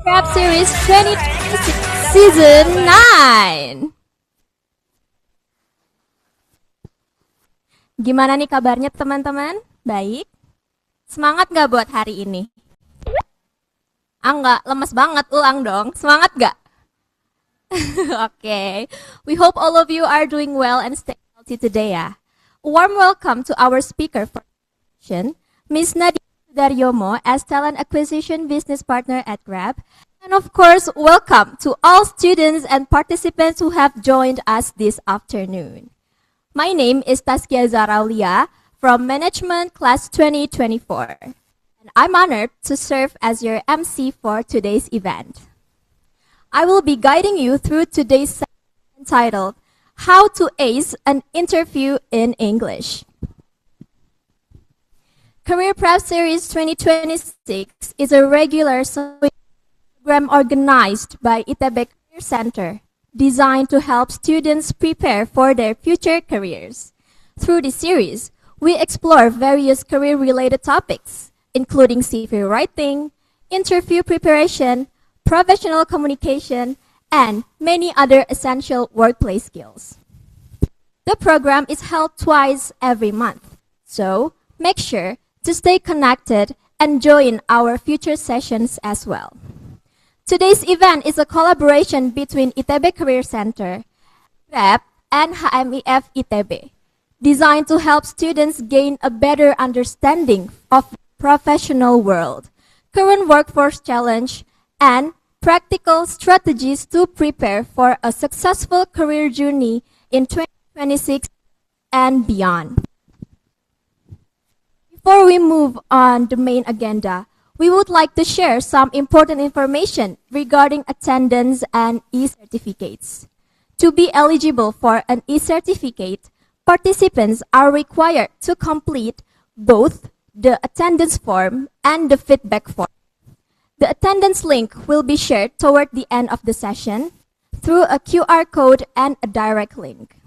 Prep Series 2026 Season 9. Gimana nih kabarnya teman-teman? Baik? Semangat gak buat hari ini? Enggak, lemes banget, ulang dong. Semangat gak? Okay. We hope all of you are doing well and stay healthy today ya. A warm welcome to our speaker for session, Ms. Nadia Daryomo as Talent Acquisition Business Partner at Grab. And of course, welcome to all students and participants who have joined us this afternoon. My name is Taskia Zaraulia from Management Class 2024. And I'm honored to serve as your MC for today's event. I will be guiding you through today's session entitled How to Ace an Interview in English. Career Prep Series 2026 is a regular program organized by ITB Career Center, designed to help students prepare for their future careers. Through this series, we explore various career-related topics, including CV writing, interview preparation, professional communication, and many other essential workplace skills. The program is held twice every month, so make sure to stay connected and join our future sessions as well. Today's event is a collaboration between ITB Career Center, Grab, and HMIF ITB, designed to help students gain a better understanding of the professional world, current workforce challenge, and practical strategies to prepare for a successful career journey in 2026 and beyond. Before we move on the main agenda, we would like to share some important information regarding attendance and e-certificates. To be eligible for an e-certificate, participants are required to complete both the attendance form and the feedback form. The attendance link will be shared toward the end of the session through a QR code and a direct link.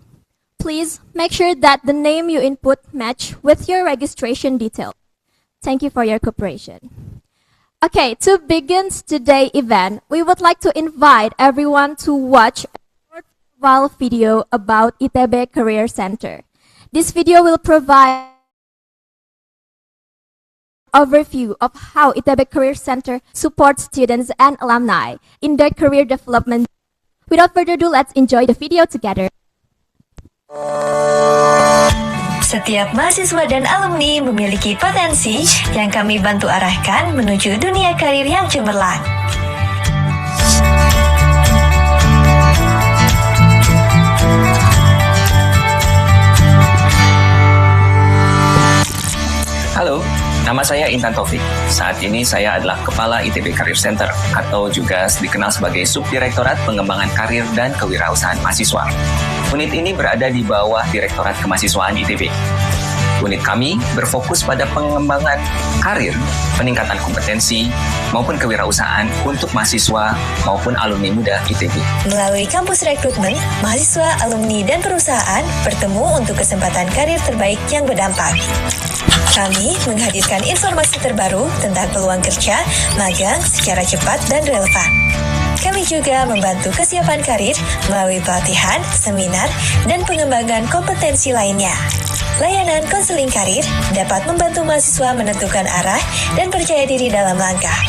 Please make sure that the name you input match with your registration details. Thank you for your cooperation. Okay, to begin today's event, we would like to invite everyone to watch a short profile video about ITB Career Center. This video will provide an overview of how ITB Career Center supports students and alumni in their career development. Without further ado, let's enjoy the video together. Setiap mahasiswa dan alumni memiliki potensi yang kami bantu arahkan menuju dunia karir yang cemerlang. Halo, nama saya Intan Taufik. Saat ini saya adalah Kepala ITB Career Center atau juga dikenal sebagai Subdirektorat Pengembangan Karir dan Kewirausahaan Mahasiswa. Unit ini berada di bawah Direktorat Kemahasiswaan ITB. Unit kami berfokus pada pengembangan karir, peningkatan kompetensi, maupun kewirausahaan untuk mahasiswa maupun alumni muda ITB. Melalui kampus rekrutmen, mahasiswa, alumni, dan perusahaan bertemu untuk kesempatan karir terbaik yang berdampak. Kami menghadirkan informasi terbaru tentang peluang kerja, magang secara cepat dan relevan. Kami juga membantu kesiapan karir melalui pelatihan, seminar, dan pengembangan kompetensi lainnya. Layanan konseling karir dapat membantu mahasiswa menentukan arah dan percaya diri dalam langkah.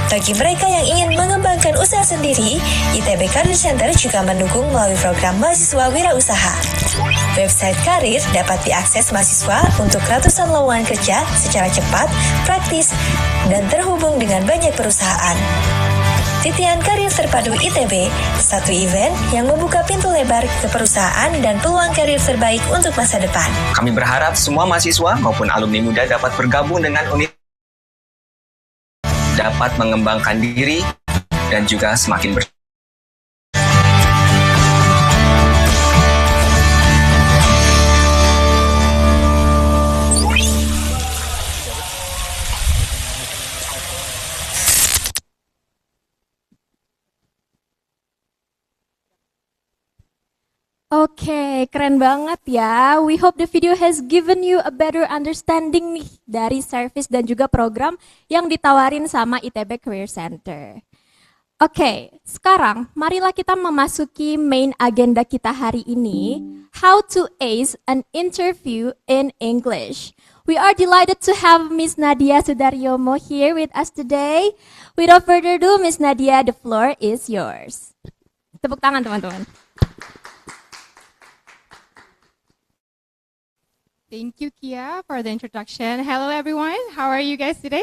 Bagi mereka yang ingin mengembangkan usaha sendiri, ITB Career Center juga mendukung melalui program mahasiswa wirausaha. Website karir dapat diakses mahasiswa untuk ratusan lowongan kerja secara cepat, praktis, dan terhubung dengan banyak perusahaan. Titian Karir Terpadu ITB, satu event yang membuka pintu lebar ke perusahaan dan peluang karir terbaik untuk masa depan. Kami berharap semua mahasiswa maupun alumni muda dapat bergabung dengan unit, dapat mengembangkan diri, dan juga semakin Oke, keren banget ya. We hope the video has given you a better understanding nih dari service dan juga program yang ditawarin sama ITB Career Center. Oke, sekarang marilah kita memasuki main agenda kita hari ini, how to ace an interview in English. We are delighted to have Miss Nadia Sudaryomo here with us today. Without further ado, Miss Nadia, the floor is yours. Tepuk tangan teman-teman. Thank you, Kia, for the introduction. Hello, everyone. How are you guys today?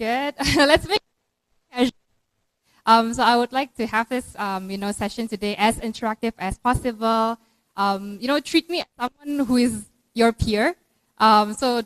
Good. Let's make it casual. So I would like to have this, session today as interactive as possible. Treat me as someone who is your peer. So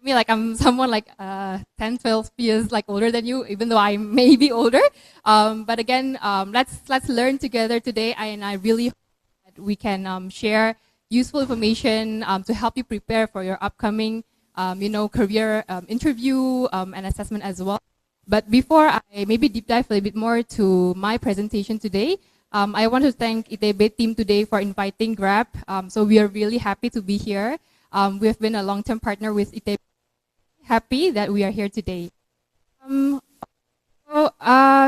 me like I'm someone like 10, 12 years like older than you, even though I may be older. But again, let's learn together today, and I really hope that we can share useful information to help you prepare for your upcoming, career interview and assessment as well. But before I maybe deep dive a little bit more to my presentation today, I want to thank ITB team today for inviting Grab. So we are really happy to be here. We have been a long-term partner with ITB. Happy that we are here today.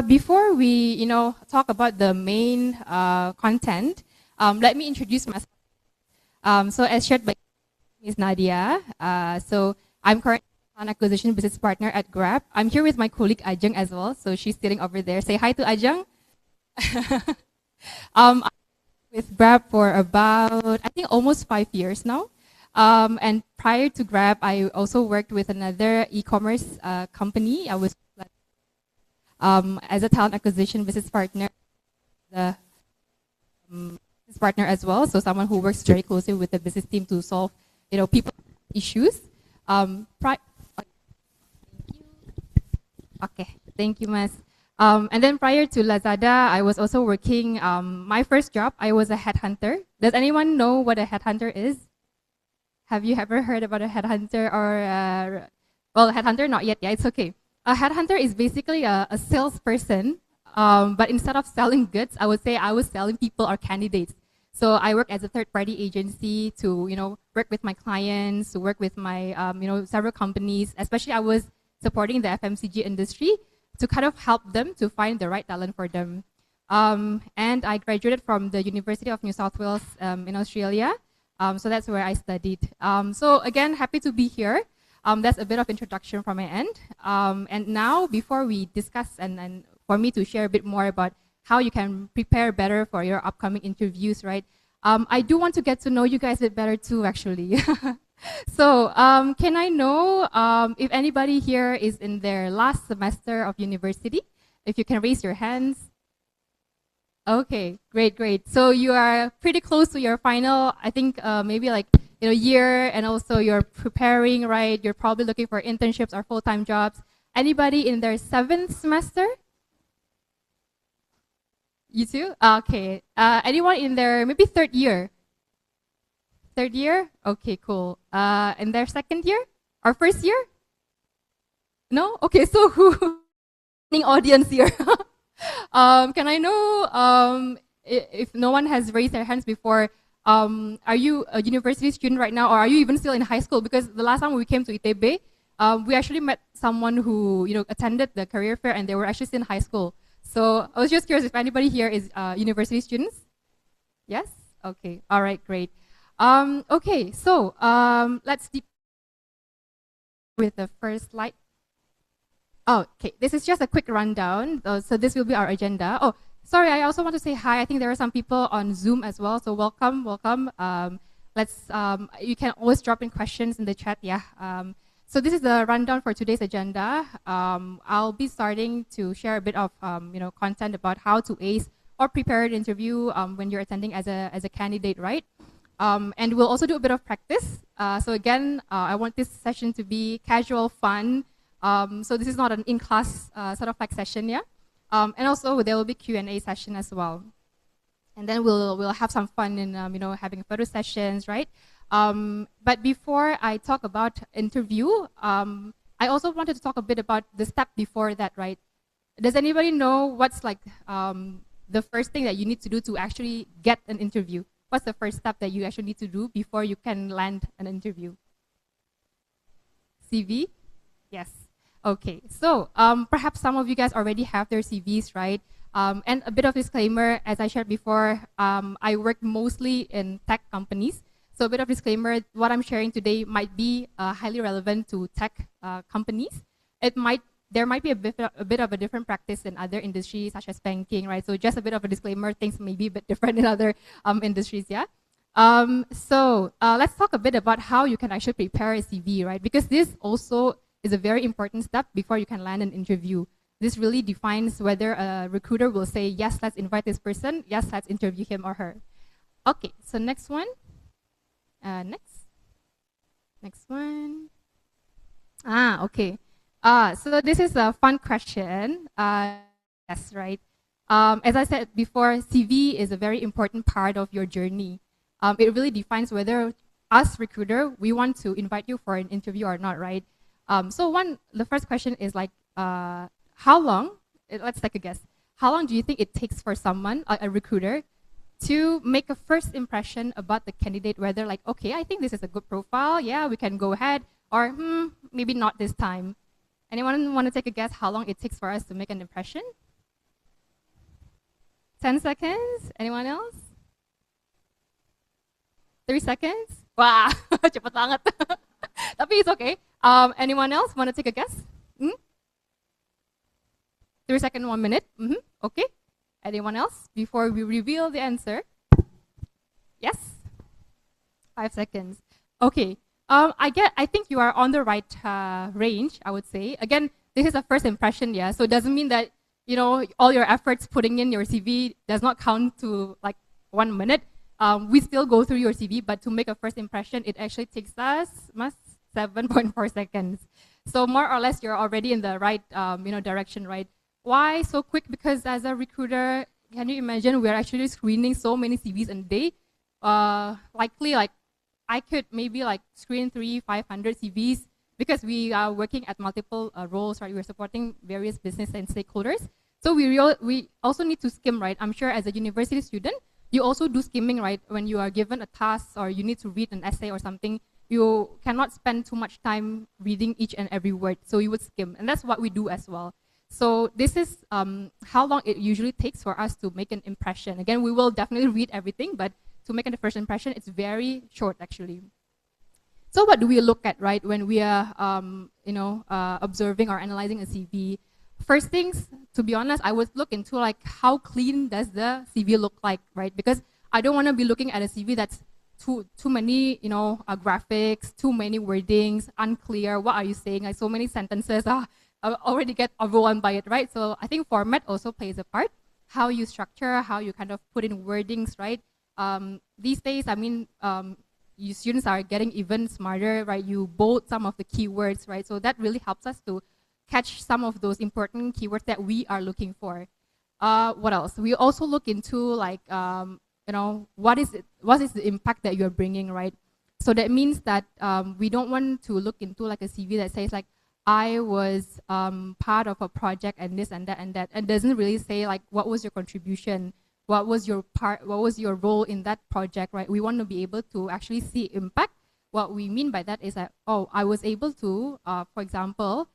Before we, talk about the main content, let me introduce myself. So as shared by Ms. Nadia, so I'm currently an acquisition business partner at Grab. I'm here with my colleague Ajeng as well, so she's sitting over there. Say hi to Ajeng. I'm with Grab for about, I think, almost 5 years now. And prior to Grab, I also worked with another e-commerce company. I was as a talent acquisition business partner, partner as well, so someone who works very closely with the business team to solve, people issues. Thank you, Mas. And then prior to Lazada, I was also working. My first job, I was a headhunter. Does anyone know what a headhunter is? Have you ever heard about a headhunter or? Well, headhunter not yet. Yeah, it's okay. A headhunter is basically a salesperson. But instead of selling goods, I would say I was selling people or candidates. So I work as a third-party agency to, work with my clients, to work with my, several companies. Especially, I was supporting the FMCG industry to kind of help them to find the right talent for them. And I graduated from the University of New South Wales in Australia. So that's where I studied. So again, happy to be here. That's a bit of introduction from my end. And now, before we discuss and for me to share a bit more about how you can prepare better for your upcoming interviews, right? I do want to get to know you guys a bit better too, actually. So can I know if anybody here is in their last semester of university? If you can raise your hands. Okay, great. So you are pretty close to your final, I think maybe like year, and also you're preparing, right? You're probably looking for internships or full-time jobs. Anybody in their 7th semester? You too? Okay. Anyone in their maybe 3rd year? 3rd year? Okay, cool. In their 2nd year? Or 1st year? No? Okay, so who? Audience here. Can I know if no one has raised their hands before, are you a university student right now, or are you even still in high school? Because the last time we came to ITB, we actually met someone who attended the career fair, and they were actually still in high school. So I was just curious if anybody here is university students. Yes? Okay. All right. Great. Okay. So let's deep with the first slide. Oh, okay. This is just a quick rundown. So this will be our agenda. Oh, sorry. I also want to say hi. I think there are some people on Zoom as well. So welcome. You can always drop in questions in the chat. Yeah. So this is the rundown for today's agenda. I'll be starting to share a bit of content about how to ace or prepare an interview when you're attending as a candidate, right? And we'll also do a bit of practice. So again, I want this session to be casual, fun. So this is not an in-class sort of like session, yeah. And also there will be Q&A session as well. And then we'll have some fun in having photo sessions, right? But before I talk about interview, I also wanted to talk a bit about the step before that, right? Does anybody know what's like the first thing that you need to do to actually get an interview? What's the first step that you actually need to do before you can land an interview? CV? Yes. Okay. So perhaps some of you guys already have their CVs, right? And a bit of disclaimer, as I shared before, I work mostly in tech companies. So a bit of disclaimer, what I'm sharing today might be highly relevant to tech companies. There might be a bit of a different practice in other industries, such as banking, right? So just a bit of a disclaimer, things may be a bit different in other industries, yeah? So let's talk a bit about how you can actually prepare a CV, right? Because this also is a very important step before you can land an interview. This really defines whether a recruiter will say, yes, let's invite this person, yes, let's interview him or her. Okay, so next one. Next one. Okay. So this is a fun question. Yes, right. As I said before, CV is a very important part of your journey. It really defines whether us recruiter, we want to invite you for an interview or not, right? So the first question is like, how long, let's take a guess. How long do you think it takes for someone, a recruiter, to make a first impression about the candidate, whether like, okay, I think this is a good profile, yeah, we can go ahead, or maybe not this time. Anyone want to take a guess how long it takes for us to make an impression? 10 seconds? Anyone else? 3 seconds? Wah, cepat banget. Tapi it's okay. Anyone else want to take a guess? 3 seconds, 1 minute. Okay. Anyone else before we reveal the answer? Yes. 5 seconds. Okay. I think you are on the right range, I would say. Again, this is a first impression, yeah. So it doesn't mean that, you know, all your efforts putting in your CV does not count to like 1 minute. We still go through your CV, but to make a first impression, it actually takes us 7.4 seconds. So more or less, you're already in the right, direction, right? Why so quick? Because as a recruiter, can you imagine we're actually screening so many CVs a day? Likely, like, I could maybe like screen 500 CVs because we are working at multiple roles, right? We're supporting various business and stakeholders. So we also need to skim, right? I'm sure as a university student, you also do skimming, right? When you are given a task or you need to read an essay or something, you cannot spend too much time reading each and every word. So you would skim, and that's what we do as well. So this is how long it usually takes for us to make an impression. Again, we will definitely read everything, but to make a first impression, it's very short actually. So what do we look at, right, when we are, observing or analyzing a CV? First things, to be honest, I would look into like how clean does the CV look like, right? Because I don't want to be looking at a CV that's too many, graphics, too many wordings, unclear. What are you saying? Like so many sentences. I already get overwhelmed by it, right? So I think format also plays a part. How you structure, how you kind of put in wordings, right? These days, you students are getting even smarter, right? You bold some of the keywords, right? So that really helps us to catch some of those important keywords that we are looking for. What else? We also look into like, what is the impact that you're bringing, right? So that means that we don't want to look into like a CV that says like, I was part of a project and this and that and that, and doesn't really say like, what was your contribution? What was your part? What was your role in that project, right? We want to be able to actually see impact. What we mean by that is that, oh, I was able to, for example,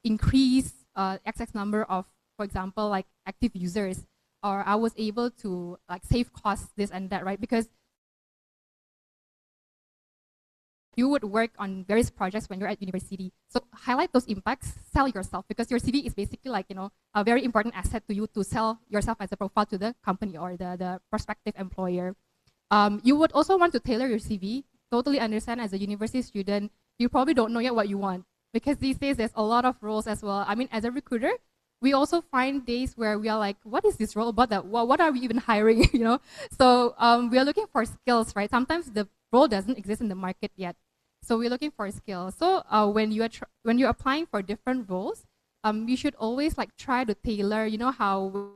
increase XX number of, for example, like active users, or I was able to like save costs, this and that, right? Because you would work on various projects when you're at university. So highlight those impacts, sell yourself, because your CV is basically like, a very important asset to you to sell yourself as a profile to the company or the prospective employer. You would also want to tailor your CV. Totally understand as a university student, you probably don't know yet what you want, because these days there's a lot of roles as well. I mean, as a recruiter, we also find days where we are like, what is this role about? That what are we even hiring? So we are looking for skills, right? Sometimes the role doesn't exist in the market yet. So we're looking for skills. So when you're applying for different roles, you should always like try to tailor, how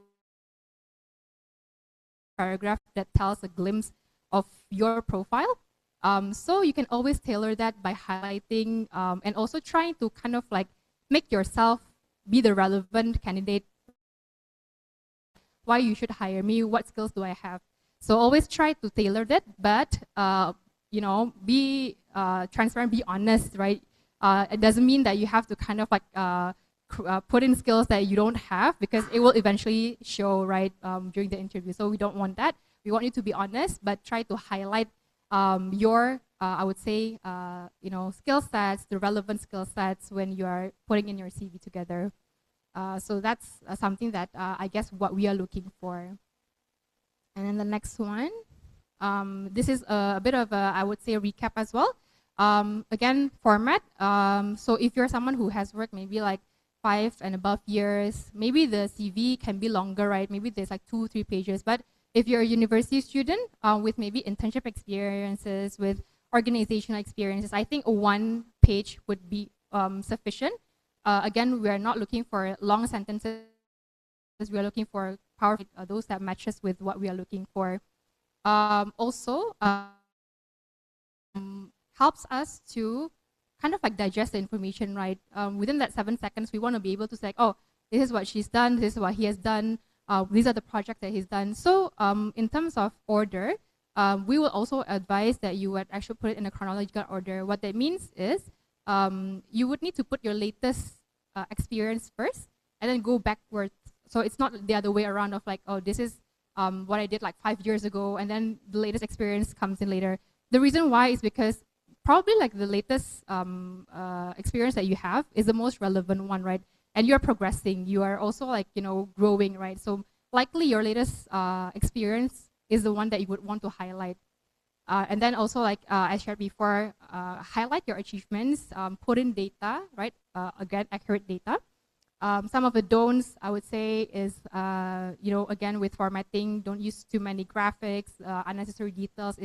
paragraph that tells a glimpse of your profile. So you can always tailor that by highlighting and also trying to kind of like make yourself be the relevant candidate why you should hire me, what skills do I have. So always try to tailor that, but be transparent, be honest, right? It doesn't mean that you have to kind of like put in skills that you don't have, because it will eventually show, right, during the interview. So we don't want that. We want you to be honest, but try to highlight your, I would say, skill sets, the relevant skill sets when you are putting in your CV together. So that's something that I guess what we are looking for. And then the next one, this is a bit of a, I would say, a recap as well. Again, format. So if you're someone who has worked maybe like 5 and above years, maybe the CV can be longer, right? Maybe there's like 2-3 pages. But if you're a university student with maybe internship experiences, with organizational experiences, I think 1 page would be sufficient. Again, we are not looking for long sentences. We are looking for powerful, those that matches with what we are looking for. Also, helps us to kind of like digest the information, right? Within that 7 seconds, we want to be able to say, oh, this is what she's done, this is what he has done, these are the projects that he's done. So in terms of order, we will also advise that you would actually put it in a chronological order. What that means is you would need to put your latest experience first and then go backwards. So it's not the other way around of like, oh, this is what I did like 5 years ago, and then the latest experience comes in later. The reason why is because probably like the latest experience that you have is the most relevant one, right? And you're progressing, you are also like, growing, right? So likely your latest experience is the one that you would want to highlight. And then also like I shared before, highlight your achievements, put in data, right? Again, accurate data. Some of the don'ts I would say is, again with formatting, don't use too many graphics, unnecessary details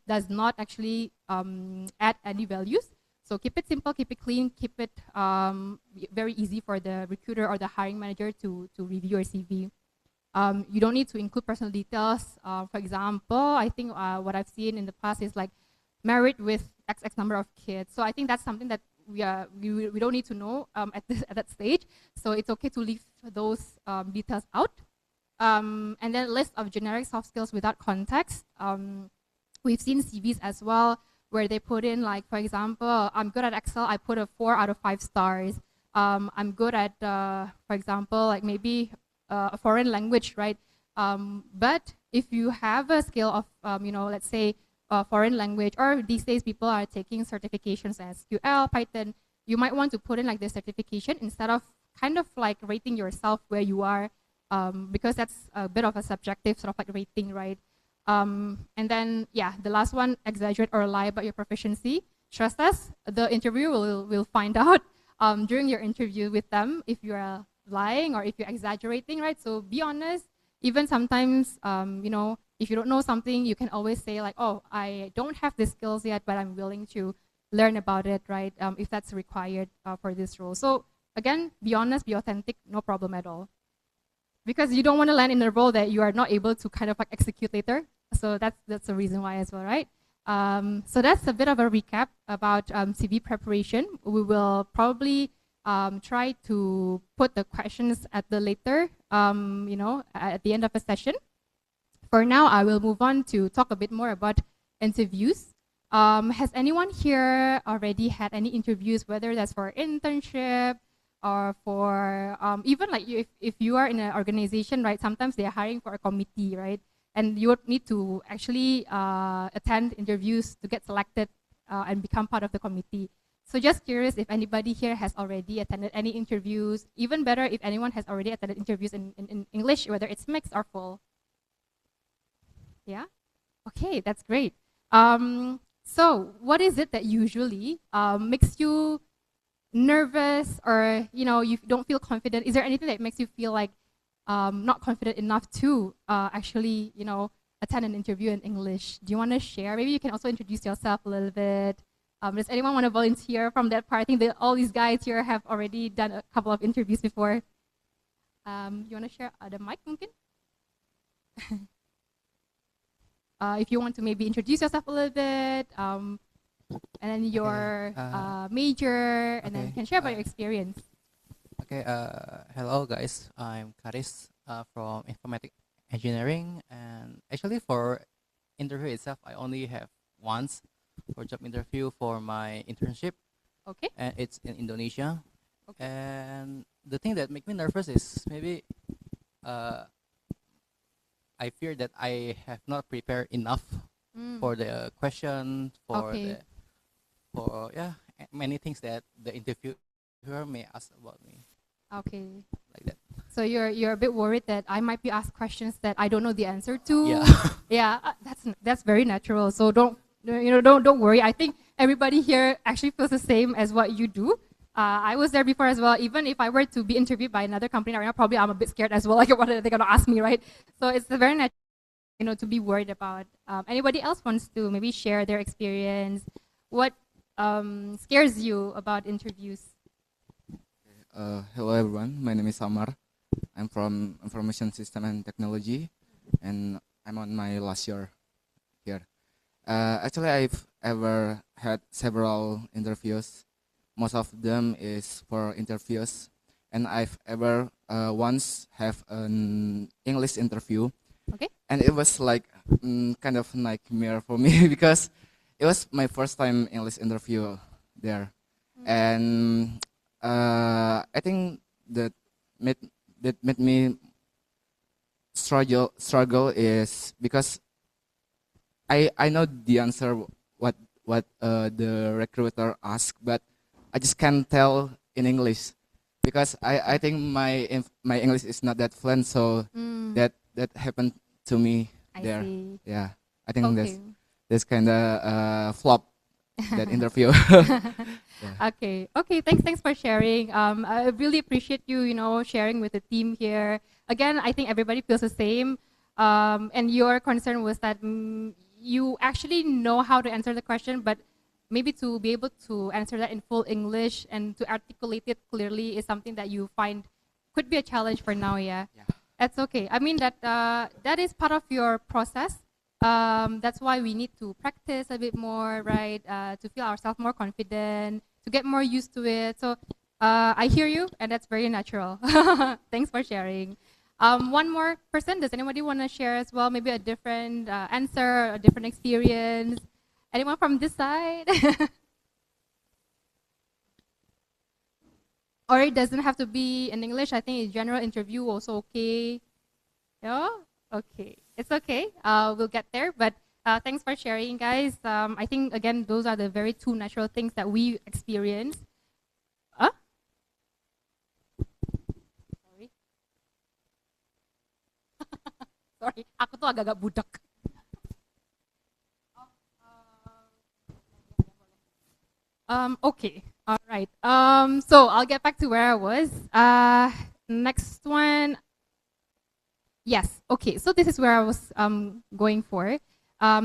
does not actually add any values. So keep it simple, keep it clean, keep it very easy for the recruiter or the hiring manager to review your CV. You don't need to include personal details. For example, I think what I've seen in the past is like married with XX number of kids. So I think that's something that we don't need to know at that stage. So it's okay to leave those details out. And then list of generic soft skills without context. We've seen CVs as well where they put in like, for example, I'm good at Excel, I put a 4 out of 5 stars. I'm good at, for example, like maybe a foreign language, right? But if you have a skill of, let's say foreign language, or these days people are taking certifications as SQL, Python, you might want to put in like the certification instead of kind of like rating yourself where you are, because that's a bit of a subjective sort of like rating, right? And then, yeah, the last one, exaggerate or lie about your proficiency. Trust us, the interviewer will find out during your interview with them if you are lying or if you're exaggerating, right? So be honest. Even sometimes, if you don't know something, you can always say like, oh, I don't have the skills yet, but I'm willing to learn about it, right? If that's required for this role. So again, be honest, be authentic, no problem at all. Because you don't want to land in a role that you are not able to kind of like execute later. So that's the reason why as well, right? So that's a bit of a recap about CV preparation. We will probably try to put the questions at the later, at the end of the session. For now, I will move on to talk a bit more about interviews. Has anyone here already had any interviews, whether that's for internship or for even like if you are in an organization, right? Sometimes they are hiring for a committee, right? And you would need to actually attend interviews to get selected and become part of the committee. So just curious if anybody here has already attended any interviews. Even better if anyone has already attended interviews in English, whether it's mixed or full. Yeah? Okay, that's great. So what is it that usually makes you nervous, or you don't feel confident? Is there anything that makes you feel like not confident enough to actually attend an interview in English? Do you want to share? Maybe you can also introduce yourself a little bit. Does anyone want to volunteer from that part? I think that all these guys here have already done a couple of interviews before. You want to share the mic, mungkin? If you want to maybe introduce yourself a little bit, and then your major, and then you can share about your experience. Okay, hello guys, I'm Karis. from informatic engineering, and actually for interview itself, I only have once for job interview for my internship, Okay. and it's in Indonesia. Okay. And the thing that make me nervous is maybe uh, I fear that I have not prepared enough Mm. for the question, for Okay. the for yeah many things that the interviewer may ask about me, Okay. like that. So you're a bit worried that I might be asked questions that I don't know the answer to. Yeah. Yeah, that's very natural. So don't worry. I think everybody here actually feels the same as what you do. I was there before as well. Even if I were to be interviewed by another company right now, probably I'm a bit scared as well. Like what are they gonna ask me, right? So it's a very natural, to be worried about. Anybody else wants to maybe share their experience? What scares you about interviews? Hello everyone, my name is Samar. I'm from Information System and Technology, and I'm on my last year here. Actually, I've ever had several interviews. Most of them is for interviews, and I've ever once have an English interview, Okay. and it was like kind of nightmare for me because it was my first time English interview there, and I think made that made me struggle is because I know the answer what the recruiter asked, but I just can't tell in English because I think my English is not that fluent, so Mm, that happened to me I there. see. Yeah, I think Okay. that's kind of flop that interview. Okay. Okay. Thanks for sharing. I really appreciate you, sharing with the team here. Again, I think everybody feels the same. And your concern was that you actually know how to answer the question, but maybe to be able to answer that in full English and to articulate it clearly is something that you find could be a challenge for now. Yeah. Yeah. That's okay. I mean that is part of your process. That's why we need to practice a bit more, right? To feel ourselves more confident, to get more used to it. So I hear you, and that's very natural. Thanks for sharing. One more person. Does anybody want to share as well? Maybe a different answer, a different experience. Anyone from this side? Or it doesn't have to be in English. I think a general interview also okay. Yeah? Okay. It's okay. We'll get there. But thanks for sharing, guys. I think, again, those are the very two natural things that we experience. Huh? Sorry. Sorry. Aku tuh agak-agak budak. Okay. All right. So I'll get back to where I was. Next one. Yes. Okay. So this is where I was going for.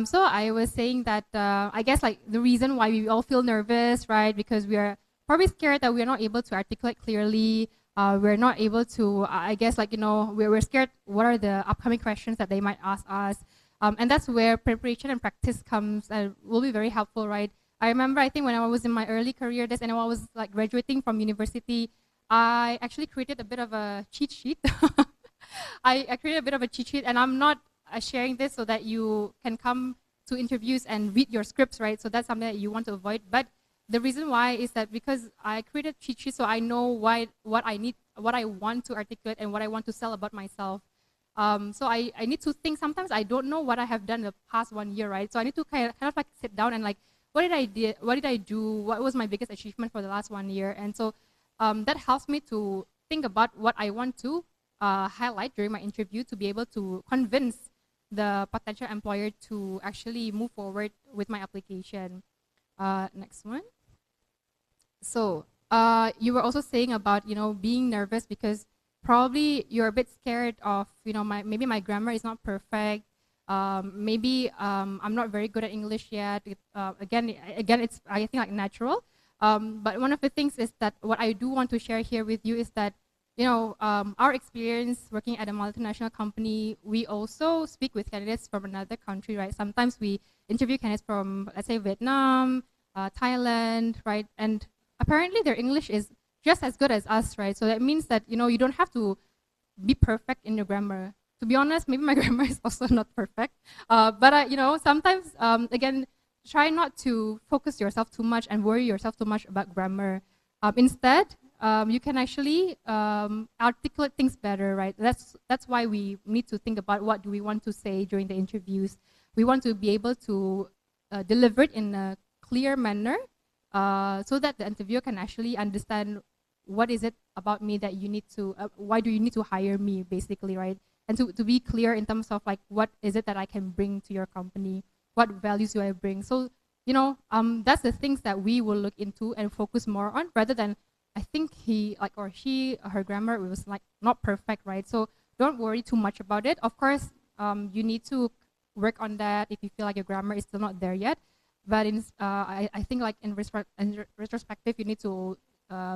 So I was saying that I guess like the reason why we all feel nervous, right? Because we are probably scared that we're not able to articulate clearly. We're not able to. I guess like we're scared. What are the upcoming questions that they might ask us? And that's where preparation and practice comes and will be very helpful, right? I remember, I think when I was in my early career days and when I was like graduating from university, I actually created a bit of a cheat sheet. I created a bit of a cheat sheet, and I'm not sharing this so that you can come to interviews and read your scripts, right? So that's something that you want to avoid. But the reason why is that because I created cheat sheets, so I know what I need, what I want to articulate, and what I want to sell about myself. So I need to think. Sometimes I don't know what I have done the past 1 year, right? So I need to kind of like sit down and like, what did I do? What was my biggest achievement for the last 1 year? And so that helps me to think about what I want to highlight during my interview to be able to convince the potential employer to actually move forward with my application. Next one. So you were also saying about being nervous because probably you're a bit scared of maybe my grammar is not perfect. Maybe I'm not very good at English yet. Again, it's I think like natural. But one of the things is that what I do want to share here with you is that our experience working at a multinational company, we also speak with candidates from another country, right? Sometimes we interview candidates from, let's say, Vietnam, Thailand, right? And apparently their English is just as good as us, right? So that means that you don't have to be perfect in your grammar. To be honest, maybe my grammar is also not perfect. But sometimes, again, try not to focus yourself too much and worry yourself too much about grammar. Instead, you can actually articulate things better, right? That's why we need to think about what do we want to say during the interviews. We want to be able to deliver it in a clear manner, so that the interviewer can actually understand what is it about me that you need to, why do you need to hire me, basically, right? And to be clear in terms of like, what is it that I can bring to your company? What values do I bring? So, that's the things that we will look into and focus more on, rather than, I think her grammar was like not perfect, right? So don't worry too much about it. Of course, you need to work on that if you feel like your grammar is still not there yet. But I think like in retrospective, you need to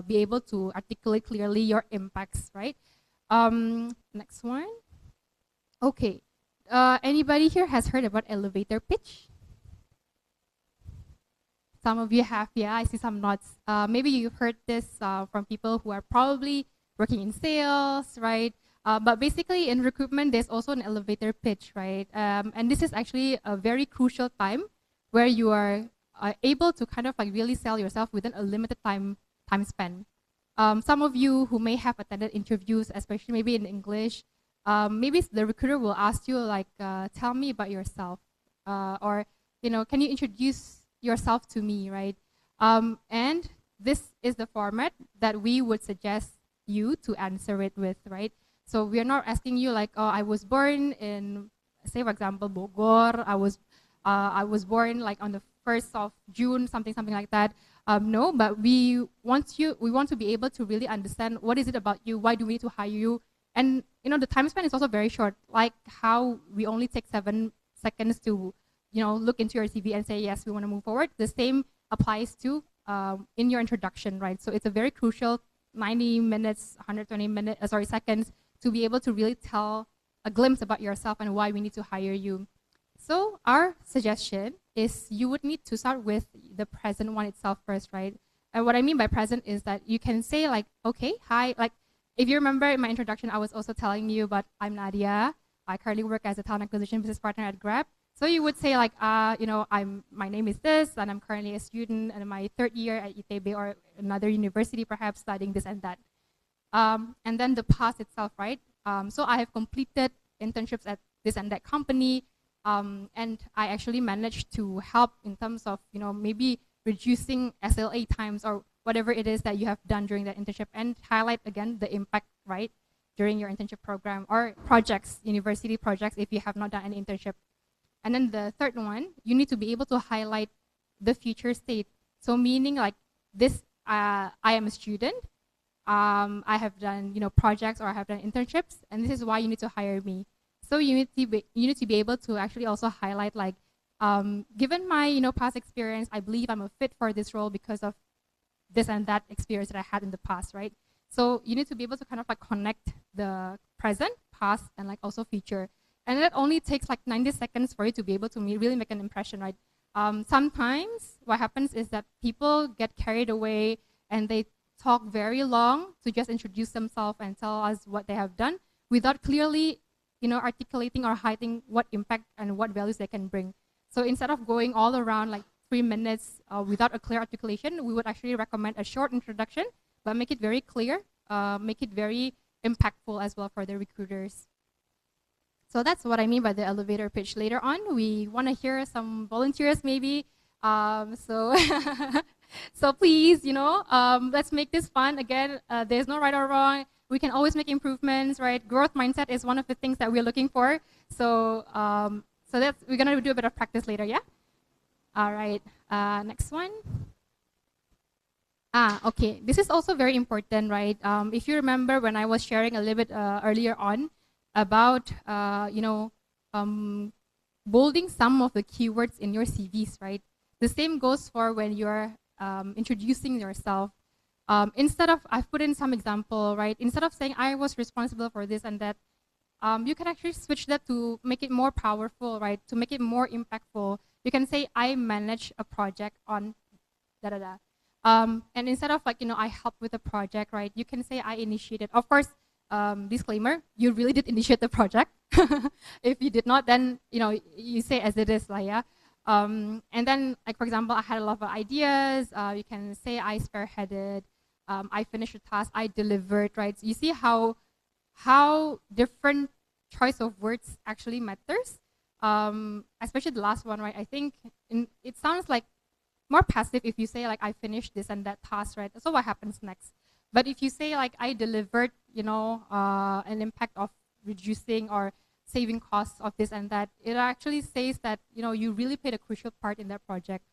be able to articulate clearly your impacts, right? Next one. Okay. Anybody here has heard about elevator pitch? Some of you have, yeah, I see some nods. Maybe you've heard this from people who are probably working in sales, right? But basically in recruitment, there's also an elevator pitch, right? And this is actually a very crucial time where you are able to kind of like really sell yourself within a limited time span. Some of you who may have attended interviews, especially maybe in English, maybe the recruiter will ask you like, tell me about yourself, or can you introduce yourself to me, right? And this is the format that we would suggest you to answer it with, right? So we are not asking you like, oh, I was born in, say for example, Bogor. I was born like on the 1st of June, something like that. No, but we want to be able to really understand what is it about you, why do we need to hire you, and the time span is also very short. Like how we only take 7 seconds to look into your CV and say yes, we want to move forward. The same applies to in your introduction, right? So it's a very crucial 90 minutes, 120 seconds to be able to really tell a glimpse about yourself and why we need to hire you. So our suggestion is you would need to start with the present one itself first, right? And what I mean by present is that you can say like, okay, hi, like if you remember in my introduction, I was also telling you about I'm Nadia. I currently work as a talent acquisition business partner at Grab. So you would say like, my name is this, and I'm currently a student in my 3rd year at ITB or another university, perhaps studying this and that. And then the past itself, right? So I have completed internships at this and that company, and I actually managed to help in terms of, maybe reducing SLA times or whatever it is that you have done during that internship, and highlight again the impact, right, during your internship program or projects, university projects, if you have not done any internship. And then the 3rd one, you need to be able to highlight the future state. So meaning like this, I am a student, I have done projects, or I have done internships, and this is why you need to hire me. So you need to be able to actually also highlight like, given my past experience, I believe I'm a fit for this role because of this and that experience that I had in the past, right? So you need to be able to kind of like connect the present, past, and like also future. And that only takes like 90 seconds for you to be able to really make an impression, right? Sometimes what happens is that people get carried away and they talk very long to just introduce themselves and tell us what they have done without clearly, articulating or hiding what impact and what values they can bring. So instead of going all around like 3 minutes without a clear articulation, we would actually recommend a short introduction, but make it very clear, make it very impactful as well for the recruiters. So that's what I mean by the elevator pitch. Later on, we want to hear some volunteers maybe. So please, let's make this fun. Again, there's no right or wrong. We can always make improvements, right? Growth mindset is one of the things that we're looking for. So we're gonna do a bit of practice later, yeah? All right, next one. Okay, this is also very important, right? If you remember when I was sharing a little bit earlier on about, bolding some of the keywords in your CVs, right? The same goes for when you're introducing yourself. Instead of, I've put in some example, right? Instead of saying I was responsible for this and that, you can actually switch that to make it more powerful, right? To make it more impactful. You can say I manage a project on and instead of like, I helped with a project, right? You can say I initiated. Of course, disclaimer, you really did initiate the project. If you did not, then you say as it is, like, yeah. And then, like, for example, I had a lot of ideas. You can say I spearheaded, I finished the task, I delivered, right? So you see how different choice of words actually matters. Especially the last one, right? I think it sounds like more passive if you say like I finished this and that task, right? So what happens next? But if you say like I delivered, an impact of reducing or saving costs of this and that, it actually says that you really played a crucial part in that project.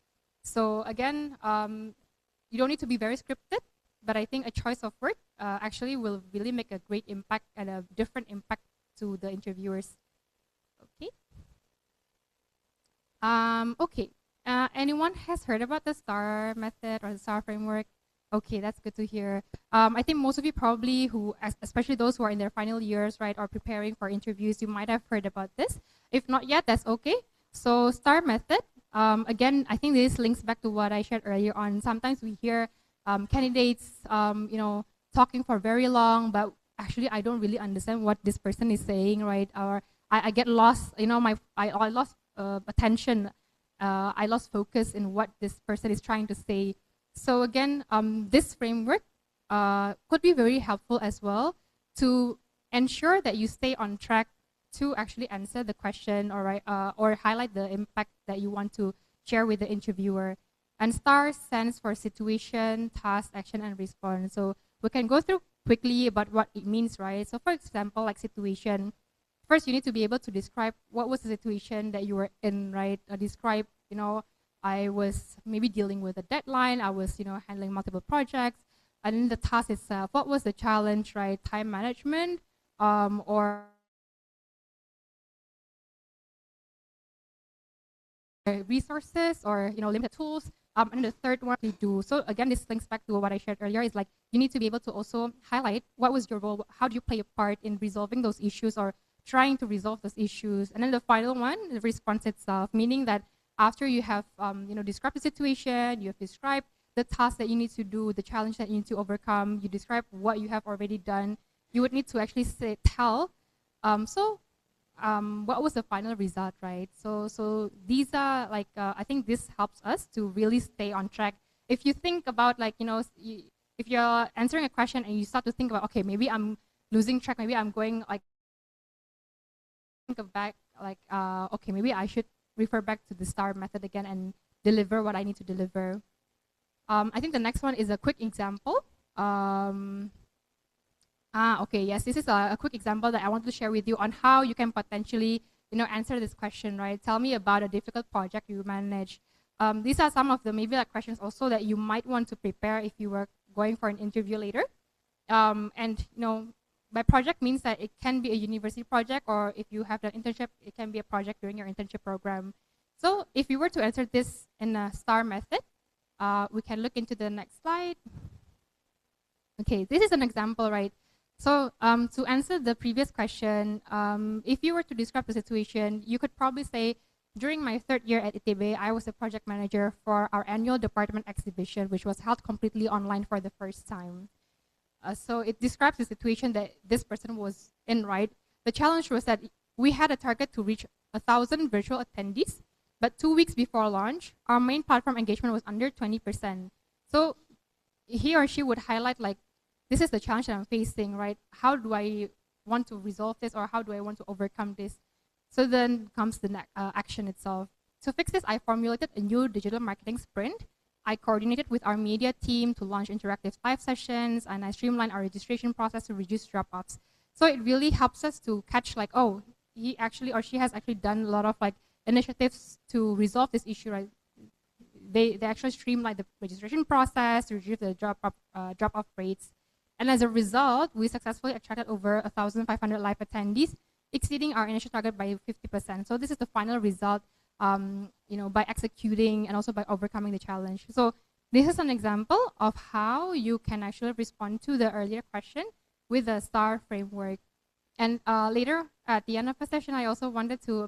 So again, you don't need to be very scripted, but I think a choice of word actually will really make a great impact and a different impact to the interviewers. Okay. Okay. Anyone has heard about the STAR method or the STAR framework? Okay, that's good to hear. I think most of you probably especially those who are in their final years, right, or preparing for interviews, you might have heard about this. If not yet, that's okay. So STAR method, again, I think this links back to what I shared earlier on. Sometimes we hear candidates, talking for very long, but actually I don't really understand what this person is saying, right? Or I get lost, I lost attention. I lost focus in what this person is trying to say. So again, this framework could be very helpful as well to ensure that you stay on track to actually answer the question or highlight the impact that you want to share with the interviewer. And STAR stands for situation, task, action, and response. So we can go through quickly about what it means, right? So for example, like situation, first you need to be able to describe what was the situation that you were in, right? Describe, I was maybe dealing with a deadline, I was, handling multiple projects, and then the task itself, what was the challenge, right? Time management, or resources, or limited tools. And the third one we do. So again, this links back to what I shared earlier. Is like you need to be able to also highlight what was your role, how do you play a part in resolving those issues or trying to resolve those issues. And then the final one, the response itself, meaning that after you have described the situation, you have described the task that you need to do, the challenge that you need to overcome, you describe what you have already done, you would need to actually tell. What was the final result, right? So these are like, I think this helps us to really stay on track. If you think about like, if you're answering a question and you start to think about, okay, maybe I'm losing track, maybe I'm going like, think back, like, okay, maybe I should refer back to the STAR method again and deliver what I need to deliver. I think the next one is a quick example. Okay, yes, this is a quick example that I want to share with you on how you can potentially, answer this question, right? Tell me about a difficult project you manage. These are some of the maybe like questions also that you might want to prepare if you were going for an interview later. And by project means that it can be a university project, or if you have the internship, it can be a project during your internship program. So if you were to answer this in a STAR method, we can look into the next slide. Okay, this is an example, right? So to answer the previous question, if you were to describe the situation, you could probably say, during my third year at ITB, I was a project manager for our annual department exhibition, which was held completely online for the first time. So it describes the situation that this person was in, right? The challenge was that we had a target to reach 1,000 virtual attendees, but 2 weeks before launch, our main platform engagement was under 20%. So he or she would highlight like, this is the challenge that I'm facing, right? How do I want to resolve this, or how do I want to overcome this? So then comes the action itself. To fix this, I formulated a new digital marketing sprint. I coordinated with our media team to launch interactive live sessions, and I streamlined our registration process to reduce drop-offs. So it really helps us to catch like, oh, he actually or she has actually done a lot of like initiatives to resolve this issue, right? They actually streamlined the registration process, reduce the drop-off rates. And as a result, we successfully attracted over 1,500 live attendees, exceeding our initial target by 50%. So this is the final result, by executing and also by overcoming the challenge. So this is an example of how you can actually respond to the earlier question with the STAR framework. And later at the end of the session, I also wanted to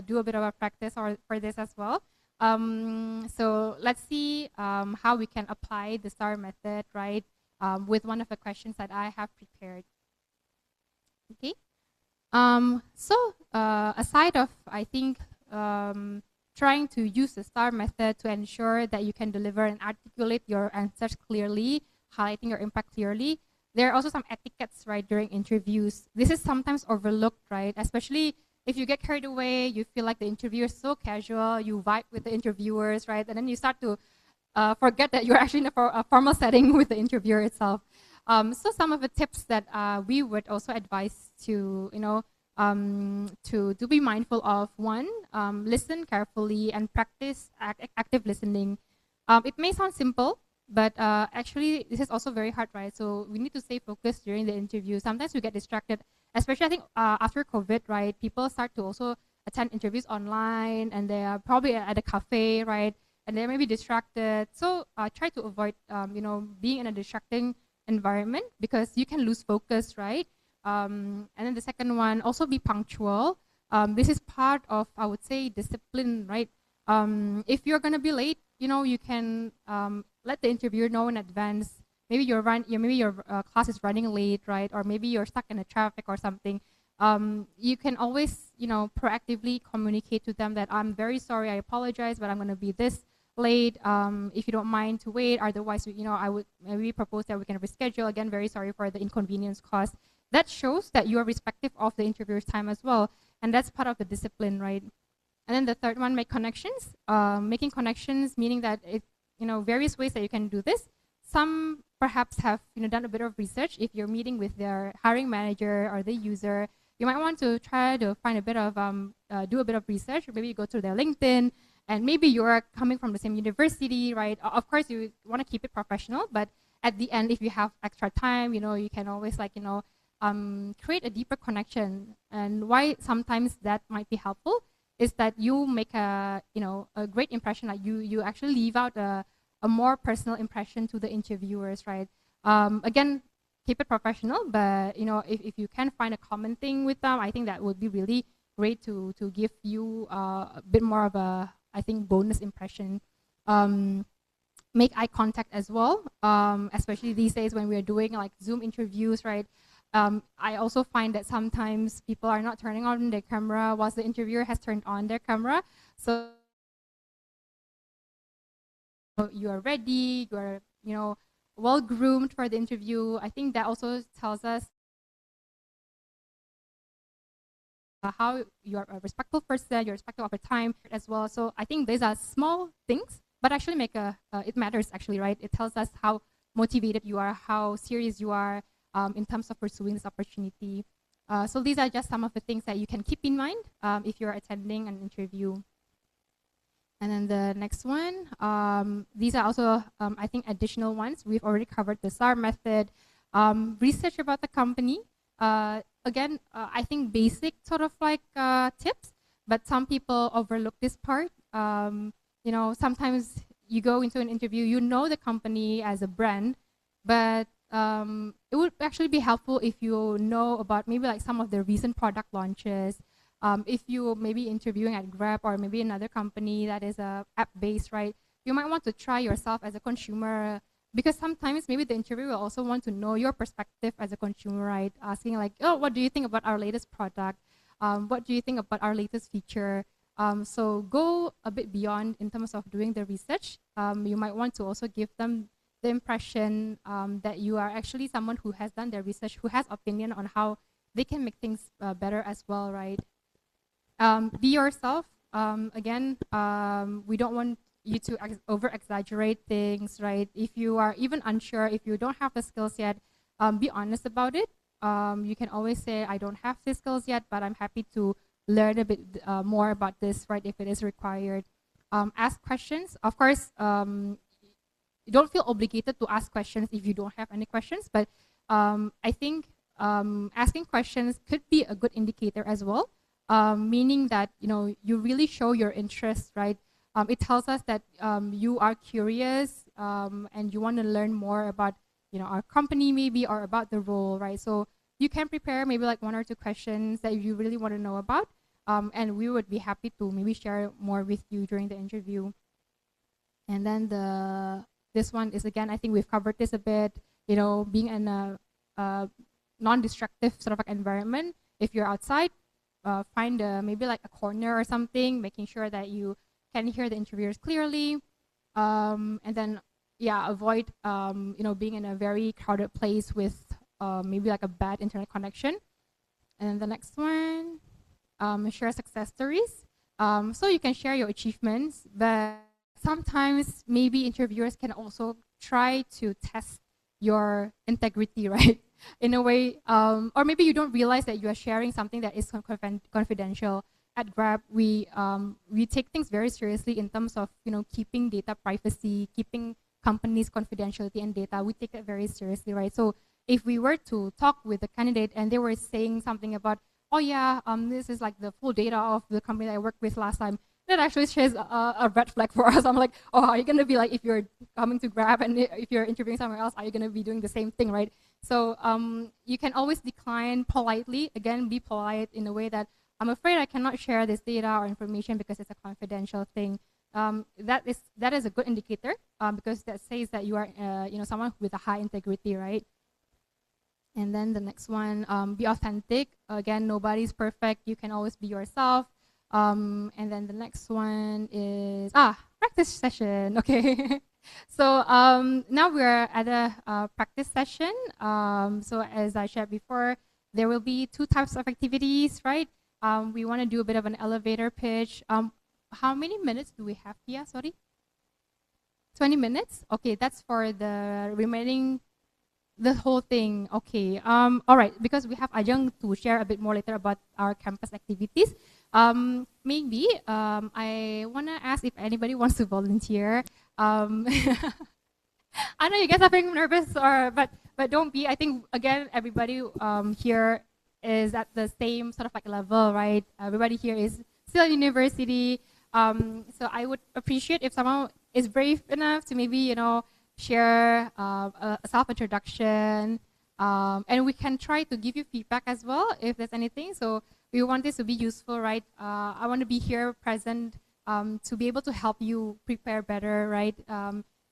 do a bit of a practice for this as well. So let's see how we can apply the STAR method, right? With one of the questions that I have prepared. Okay. Aside of, I think, trying to use the STAR method to ensure that you can deliver and articulate your answers clearly, highlighting your impact clearly, there are also some etiquettes, right, during interviews. This is sometimes overlooked, right? Especially if you get carried away, you feel like the interviewer is so casual, you vibe with the interviewers, right? And then you start to forget that you're actually in a formal setting with the interviewer itself. So some of the tips that we would also advise to, to be mindful of: one, listen carefully and practice active listening. It may sound simple, but actually this is also very hard, right? So we need to stay focused during the interview. Sometimes we get distracted, especially I think after COVID, right? People start to also attend interviews online, and they are probably at a cafe, right? And they may be distracted. So try to avoid, being in a distracting environment, because you can lose focus, right? And then the second one, also be punctual. This is part of, I would say, discipline, right? If you're gonna be late, you can let the interviewer know in advance. Maybe your class is running late, right? Or maybe you're stuck in the traffic or something. You can always, proactively communicate to them that I'm very sorry, I apologize, but I'm gonna be this late. If you don't mind to wait, otherwise, I would maybe propose that we can reschedule. Again, very sorry for the inconvenience caused. That shows that you are respectful of the interviewer's time as well, and that's part of the discipline, right? And then the third one, make connections. Making connections, meaning that various ways that you can do this. Some perhaps have done a bit of research. If you're meeting with their hiring manager or the user, you might want to try to find a bit of do a bit of research. Or maybe you go to their LinkedIn, and maybe you're coming from the same university, right? Of course, you want to keep it professional, but at the end, if you have extra time, you can always create a deeper connection. And why sometimes that might be helpful is that you make a great impression. Like you actually leave out a more personal impression to the interviewers, right? Again, keep it professional, but if you can find a common thing with them, I think that would be really great to give you a bit more of a, I think, bonus impression. Make eye contact as well, especially these days when we're doing like Zoom interviews, right? I also find that sometimes people are not turning on their camera whilst the interviewer has turned on their camera. So you are ready, you are, well groomed for the interview. I think that also tells us how you're a respectful person, you're respectful of your time as well. So I think these are small things, but actually it matters actually, right? It tells us how motivated you are, how serious you are in terms of pursuing this opportunity. So these are just some of the things that you can keep in mind if you're attending an interview. And then the next one, these are also, I think, additional ones. We've already covered the STAR method, research about the company. Again, I think basic sort of like tips, but some people overlook this part. Sometimes you go into an interview, you know the company as a brand, but it would actually be helpful if you know about maybe like some of the recent product launches. If you may be interviewing at Grab or maybe another company that is app-based, right? You might want to try yourself as a consumer, because sometimes maybe the interviewer will also want to know your perspective as a consumer, right? Asking like, oh, what do you think about our latest product? What do you think about our latest feature? So go a bit beyond in terms of doing the research. You might want to also give them the impression that you are actually someone who has done their research, who has opinion on how they can make things better as well, right? Be yourself. Again, we don't want you to over-exaggerate things, right? If you are even unsure, if you don't have the skills yet, be honest about it. You can always say, I don't have the skills yet, but I'm happy to learn a bit more about this, right, if it is required. Ask questions. Of course, you don't feel obligated to ask questions if you don't have any questions, but I think asking questions could be a good indicator as well, meaning that you really show your interest, right? It tells us that you are curious and you want to learn more about our company maybe, or about the role, right? So you can prepare maybe like 1 or 2 questions that you really want to know about, and we would be happy to maybe share more with you during the interview. And then this one is, again, I think we've covered this a bit, being in a non-destructive sort of like environment. If you're outside, find maybe like a corner or something, making sure that you can hear the interviewers clearly, and then avoid being in a very crowded place with maybe like a bad internet connection. And then the next one, share success stories. So you can share your achievements, but sometimes maybe interviewers can also try to test your integrity, right? In a way, or maybe you don't realize that you are sharing something that is confidential. At Grab, we take things very seriously in terms of keeping data privacy, keeping companies' confidentiality and data. We take it very seriously, right? So if we were to talk with the candidate and they were saying something about, oh yeah, this is like the full data of the company that I worked with last time, that actually shares a red flag for us. I'm like, oh, are you gonna be like, if you're coming to Grab and if you're interviewing somewhere else, are you gonna be doing the same thing, right? So you can always decline politely. Again, be polite in a way that I'm afraid I cannot share this data or information because it's a confidential thing. That is a good indicator because that says that you are someone with a high integrity, right? And then the next one, be authentic. Again, nobody's perfect. You can always be yourself. And then the next one is practice session. Okay. So now we're at a practice session. So as I shared before, there will be two types of activities, right? We want to do a bit of an elevator pitch. How many minutes do we have here? Sorry. 20 minutes. Okay, that's for the remaining. The whole thing, okay. All right, because we have Ajeng to share a bit more later about our campus activities. Maybe I want to ask if anybody wants to volunteer. I know you guys are feeling nervous, but don't be. I think again, everybody here is at the same sort of like level, right? Everybody here is still at university. So I would appreciate if someone is brave enough to maybe share a self-introduction, and we can try to give you feedback as well if there's anything. So we want this to be useful, right? I want to be here present to be able to help you prepare better, right?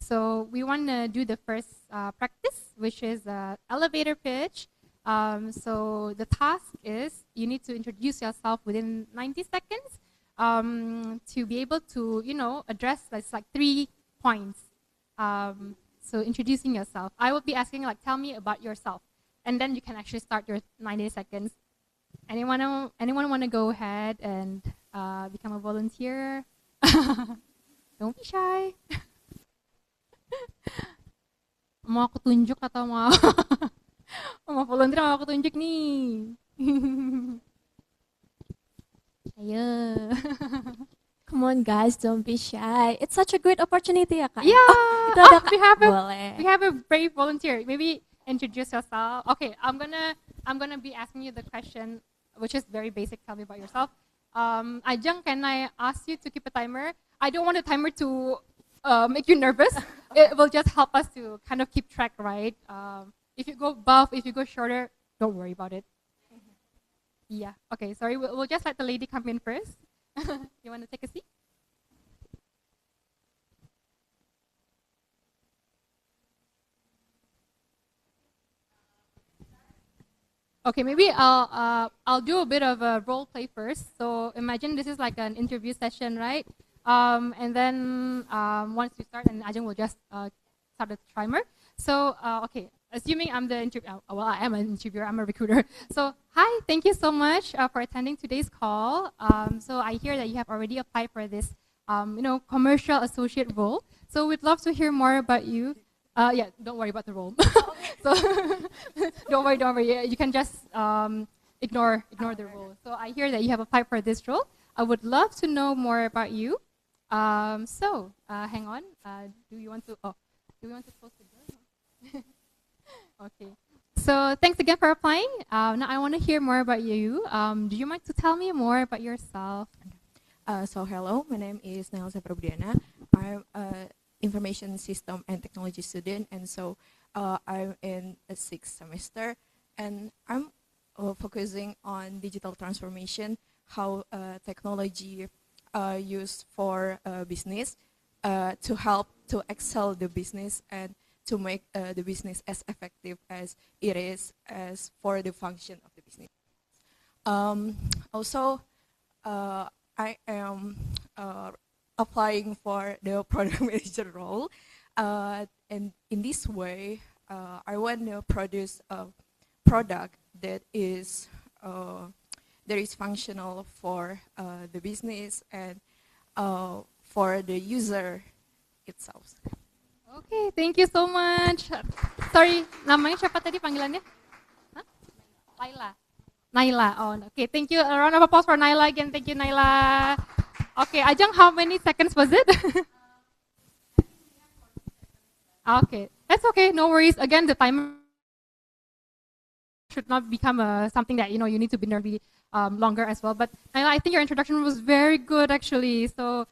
So we want to do the first practice, which is elevator pitch. So the task is you need to introduce yourself within 90 seconds to be able to, address like 3 points. So introducing yourself. I will be asking like, tell me about yourself. And then you can actually start your 90 seconds. Anyone want to go ahead and become a volunteer? Don't be shy. Mau aku tunjuk atau mau mau volunteer mau aku tunjuk nih? Ayo. Come on, guys, don't be shy. It's such a great opportunity, ya, Kak. Yeah. We Boleh. have a brave volunteer. Maybe introduce yourself. Okay, I'm gonna be asking you the question, which is very basic. Tell me about yourself. Ajeng, can I ask you to keep a timer? I don't want a timer to make you nervous. It will just help us to kind of keep track, right? If you go buff, if you go shorter, don't worry about it. Yeah. Okay. Sorry. We'll just let the lady come in first. You want to take a seat? Okay, maybe I'll do a bit of a role play first. So imagine this is like an interview session, right? And then once we start, and Ajeng will just start the timer. So okay, assuming I'm the interviewer. Well, I am an interviewer. I'm a recruiter. So hi, thank you so much for attending today's call. So I hear that you have already applied for this, commercial associate role. So we'd love to hear more about you. Yeah, don't worry about the role. So don't worry. Yeah, you can just ignore the role. So I hear that you have applied for this role. I would love to know more about you. So hang on. Do we want to close the door? Okay. So thanks again for applying. Now I want to hear more about you. Do you mind to tell me more about yourself? So hello, my name is Nelsa Prabudiana. I'm an information system and technology student, and so I'm in the 6th semester, and I'm focusing on digital transformation, how technology used for business to help to excel the business and to make the business as effective as it is as for the function of the business. Also, I am applying for the product manager role, and in this way, I want to produce a product that is functional for the business and for the user itself. Okay, thank you so much. Sorry, namanya siapa tadi panggilannya? Hah? Laila. Naila. Oh, okay. Thank you. A round of applause for Naila again. Thank you, Naila. Okay, Ajeng, how many seconds was it? Okay, that's okay. No worries. Again, the timer should not become something that you need to be nervy longer as well. But Naila, I think your introduction was very good actually. So.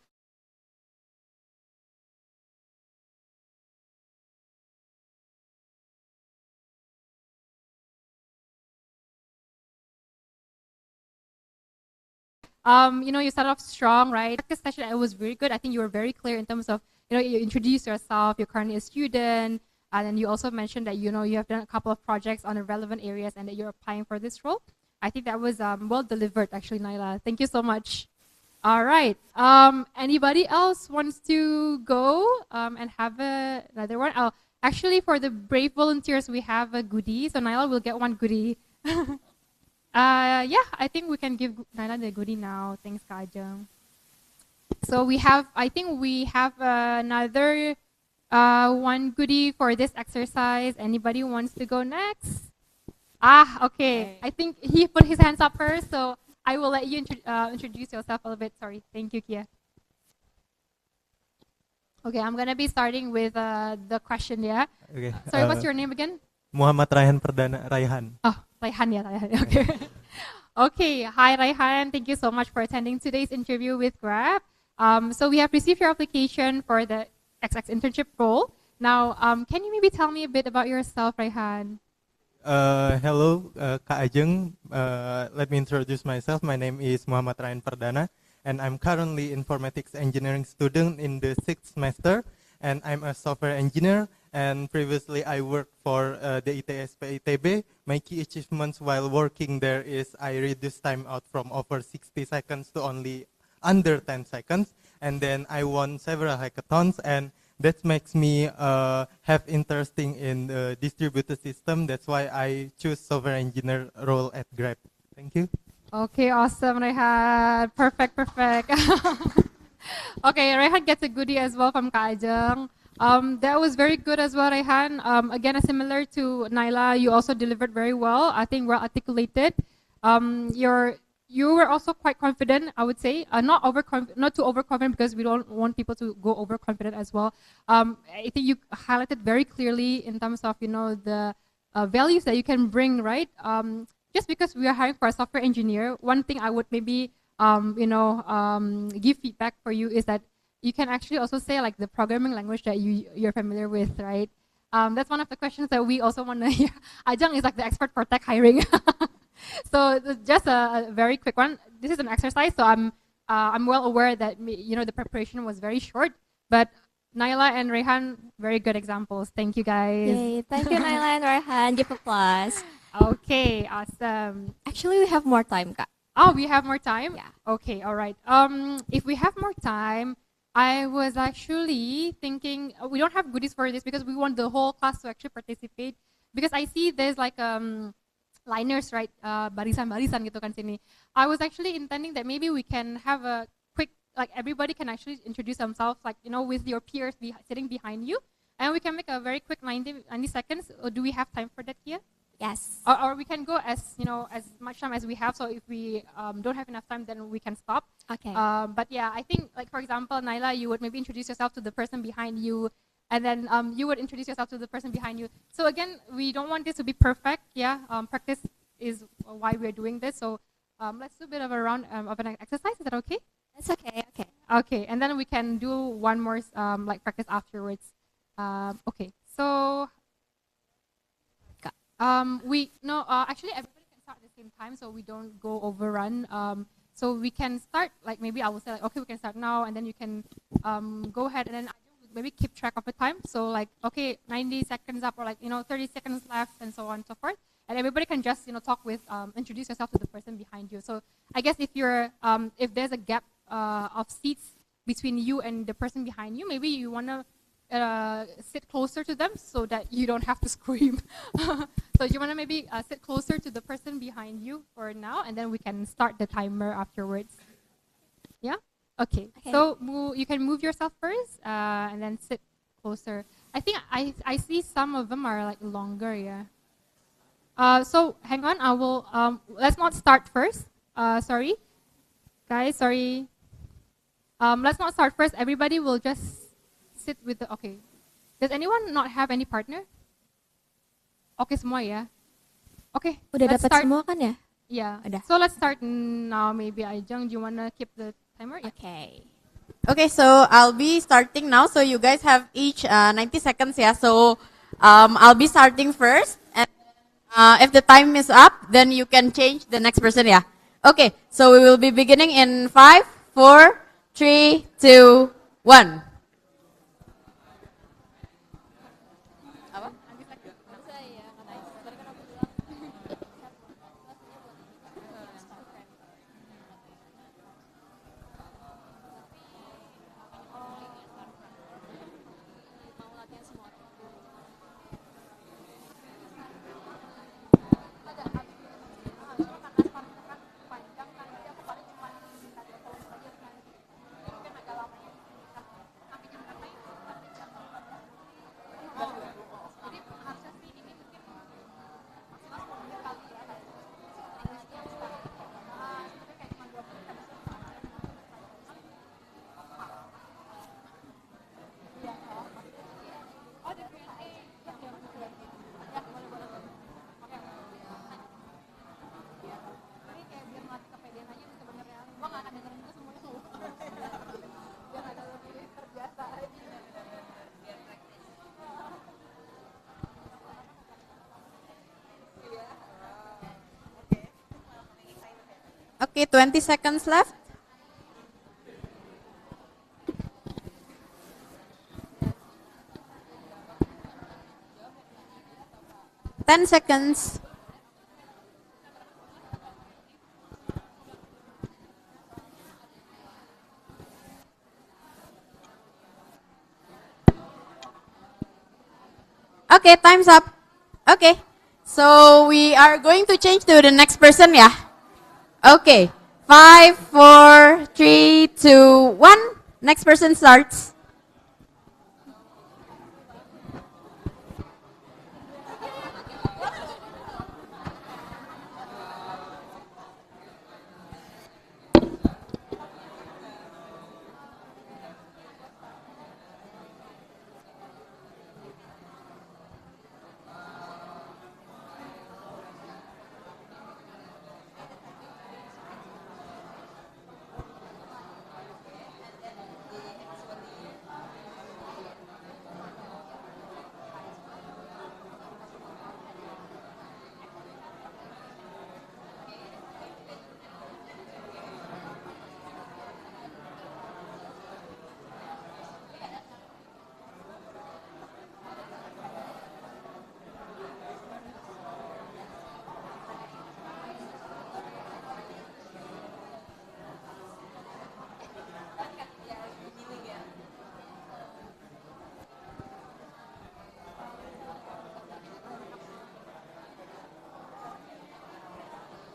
You started off strong, right? Practice session, it was very good. I think you were very clear in terms of, you introduced yourself, you're currently a student, and then you also mentioned that, you have done a couple of projects on the relevant areas and that you're applying for this role. I think that was well delivered, actually, Naila. Thank you so much. All right. Anybody else wants to go and have another one? Oh, actually, for the brave volunteers, we have a goodie. So Naila will get one goodie. Yeah, I think we can give Naila the goodie now. Thanks, Kak Ajeng. So I think we have another one goodie for this exercise. Anybody wants to go next? Okay. I think he put his hands up first, so I will let you introduce yourself a little bit. Sorry. Thank you, Kia. Okay, I'm going to be starting with the question, yeah? Okay. Sorry, what's your name again? Muhammad Raihan Perdana, Raihan. Oh, Raihan, yeah, Raihan. Okay. Okay, hi Raihan. Thank you so much for attending today's interview with Grab. So we have received your application for the XX internship role. Now, can you maybe tell me a bit about yourself, Raihan? Hello, Kak Ajeng. Let me introduce myself. My name is Muhammad Raihan Perdana, and I'm currently informatics engineering student in the 6th semester, and I'm a software engineer. And previously, I worked for the ITSP ITB. My key achievements while working there is I reduced time out from over 60 seconds to only under 10 seconds. And then I won several hackathons, and that makes me have interesting in the distributed system. That's why I choose software engineer role at Grab. Thank you. Okay, awesome, Raihan. Perfect. Okay, Raihan gets a goodie as well from Kak Ajeng. That was very good as well, Raihan. Again, similar to Naila, you also delivered very well. I think well articulated. You were also quite confident, I would say. Not too overconfident, because we don't want people to go overconfident as well. I think you highlighted very clearly in terms of the values that you can bring, right? Just because we are hiring for a software engineer, one thing I would maybe give feedback for you is that you can actually also say like the programming language that you're familiar with, right? That's one of the questions that we also want to hear. Ajeng is like the expert for tech hiring. So just a very quick one. This is an exercise, so I'm well aware that the preparation was very short, but Naila and Raihan, very good examples. Thank you, guys. Yay. Thank you, Naila and Raihan. Give applause. Okay, awesome. Actually, we have more time, Kak. Oh, we have more time? Yeah. Okay, all right. If we have more time, I was actually thinking we don't have goodies for this because we want the whole class to actually participate. Because I see there's like liners, right? Barisan-barisan gitu kan sini. I was actually intending that maybe we can have a quick, like everybody can actually introduce themselves, like with your peers sitting behind you, and we can make a very quick 90 seconds. Or do we have time for that here? Yes. Or we can go as as much time as we have. So if we don't have enough time, then we can stop. Okay. But yeah, I think like for example, Naila, you would maybe introduce yourself to the person behind you, and then you would introduce yourself to the person behind you. So again, we don't want this to be perfect. Yeah. Practice is why we're doing this. So let's do a bit of a round of an exercise. Is that okay? That's okay. Okay. Okay, and then we can do one more like practice afterwards. Okay. So. Actually everybody can start at the same time, so we don't go overrun. So we can start like maybe I will say like, okay, we can start now, and then you can go ahead, and then I will maybe keep track of the time. So like, okay, 90 seconds up, or like, 30 seconds left, and so on and so forth. And everybody can just, talk with, introduce yourself to the person behind you. So I guess if if there's a gap of seats between you and the person behind you, maybe you want to sit closer to them so that you don't have to scream. So you want to maybe sit closer to the person behind you for now, and then we can start the timer afterwards. Yeah? Okay. So you can move yourself first, and then sit closer. I think I see some of them are like longer, yeah. So hang on, I will, let's not start first. Sorry. Guys, sorry. Let's not start first. Everybody will just sit with the, okay. Does anyone not have any partner? Okay semua ya? Okay. Udah let's dapat start. semua kan ya? Yeah. Udah. So let's start now. Maybe Ajeng, do you want to keep the timer? Yeah. Okay. Okay, so I'll be starting now. So you guys have each 90 seconds, yeah. So I'll be starting first, and if the time is up, then you can change the next person, yeah. Okay, so we will be beginning in 5, 4, 3, 2, 1. Okay, 20 seconds left. Ten seconds. Okay, time's up. Okay, so we are going to change to the next person, yeah. Okay, 5, 4, 3, 2, 1. Next person starts.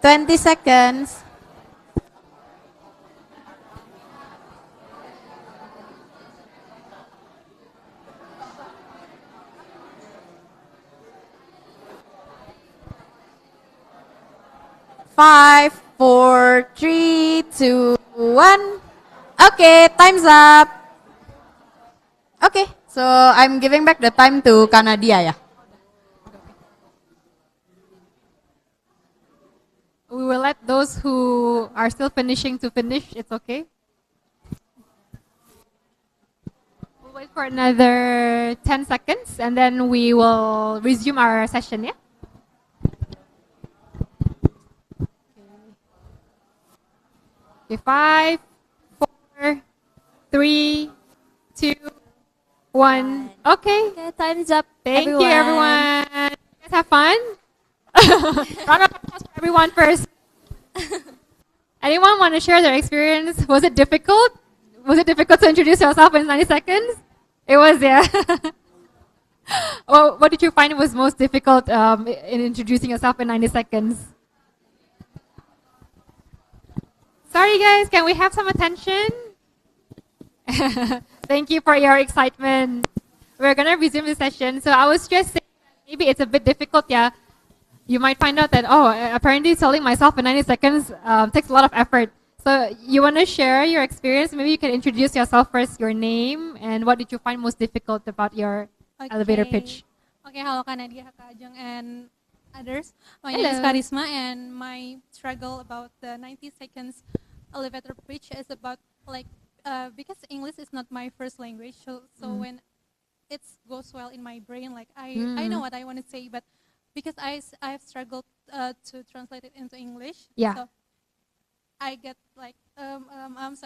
Twenty seconds. Five, 4, 3, 2, 1. Okay, time's up. Okay, so I'm giving back the time to Kanadia, yeah. We will let those who are still finishing to finish. It's okay. We'll wait for another 10 seconds, and then we will resume our session, yeah? Okay, 5, 4, 3, 2, One. Okay. Okay, time's up. Thank you, everyone. You guys have fun? Round of applause for everyone first. Anyone want to share their experience? Was it difficult? Was it difficult to introduce yourself in 90 seconds? It was, yeah. Well, what did you find was most difficult in introducing yourself in 90 seconds? Sorry, guys. Can we have some attention? Thank you for your excitement. We're going to resume the session. So I was just saying maybe it's a bit difficult, yeah. You might find out that, oh, apparently telling myself in 90 seconds takes a lot of effort. So you want to share your experience? Maybe you can introduce yourself first, your name, and what did you find most difficult about your elevator pitch? Okay, hello Kak Nadia, Kak Ajeng, and others. My name is Karisma, and my struggle about the 90 seconds elevator pitch is about because English is not my first language, so when it goes well in my brain, I know what I want to say, but because I have struggled to translate it into English, so I get so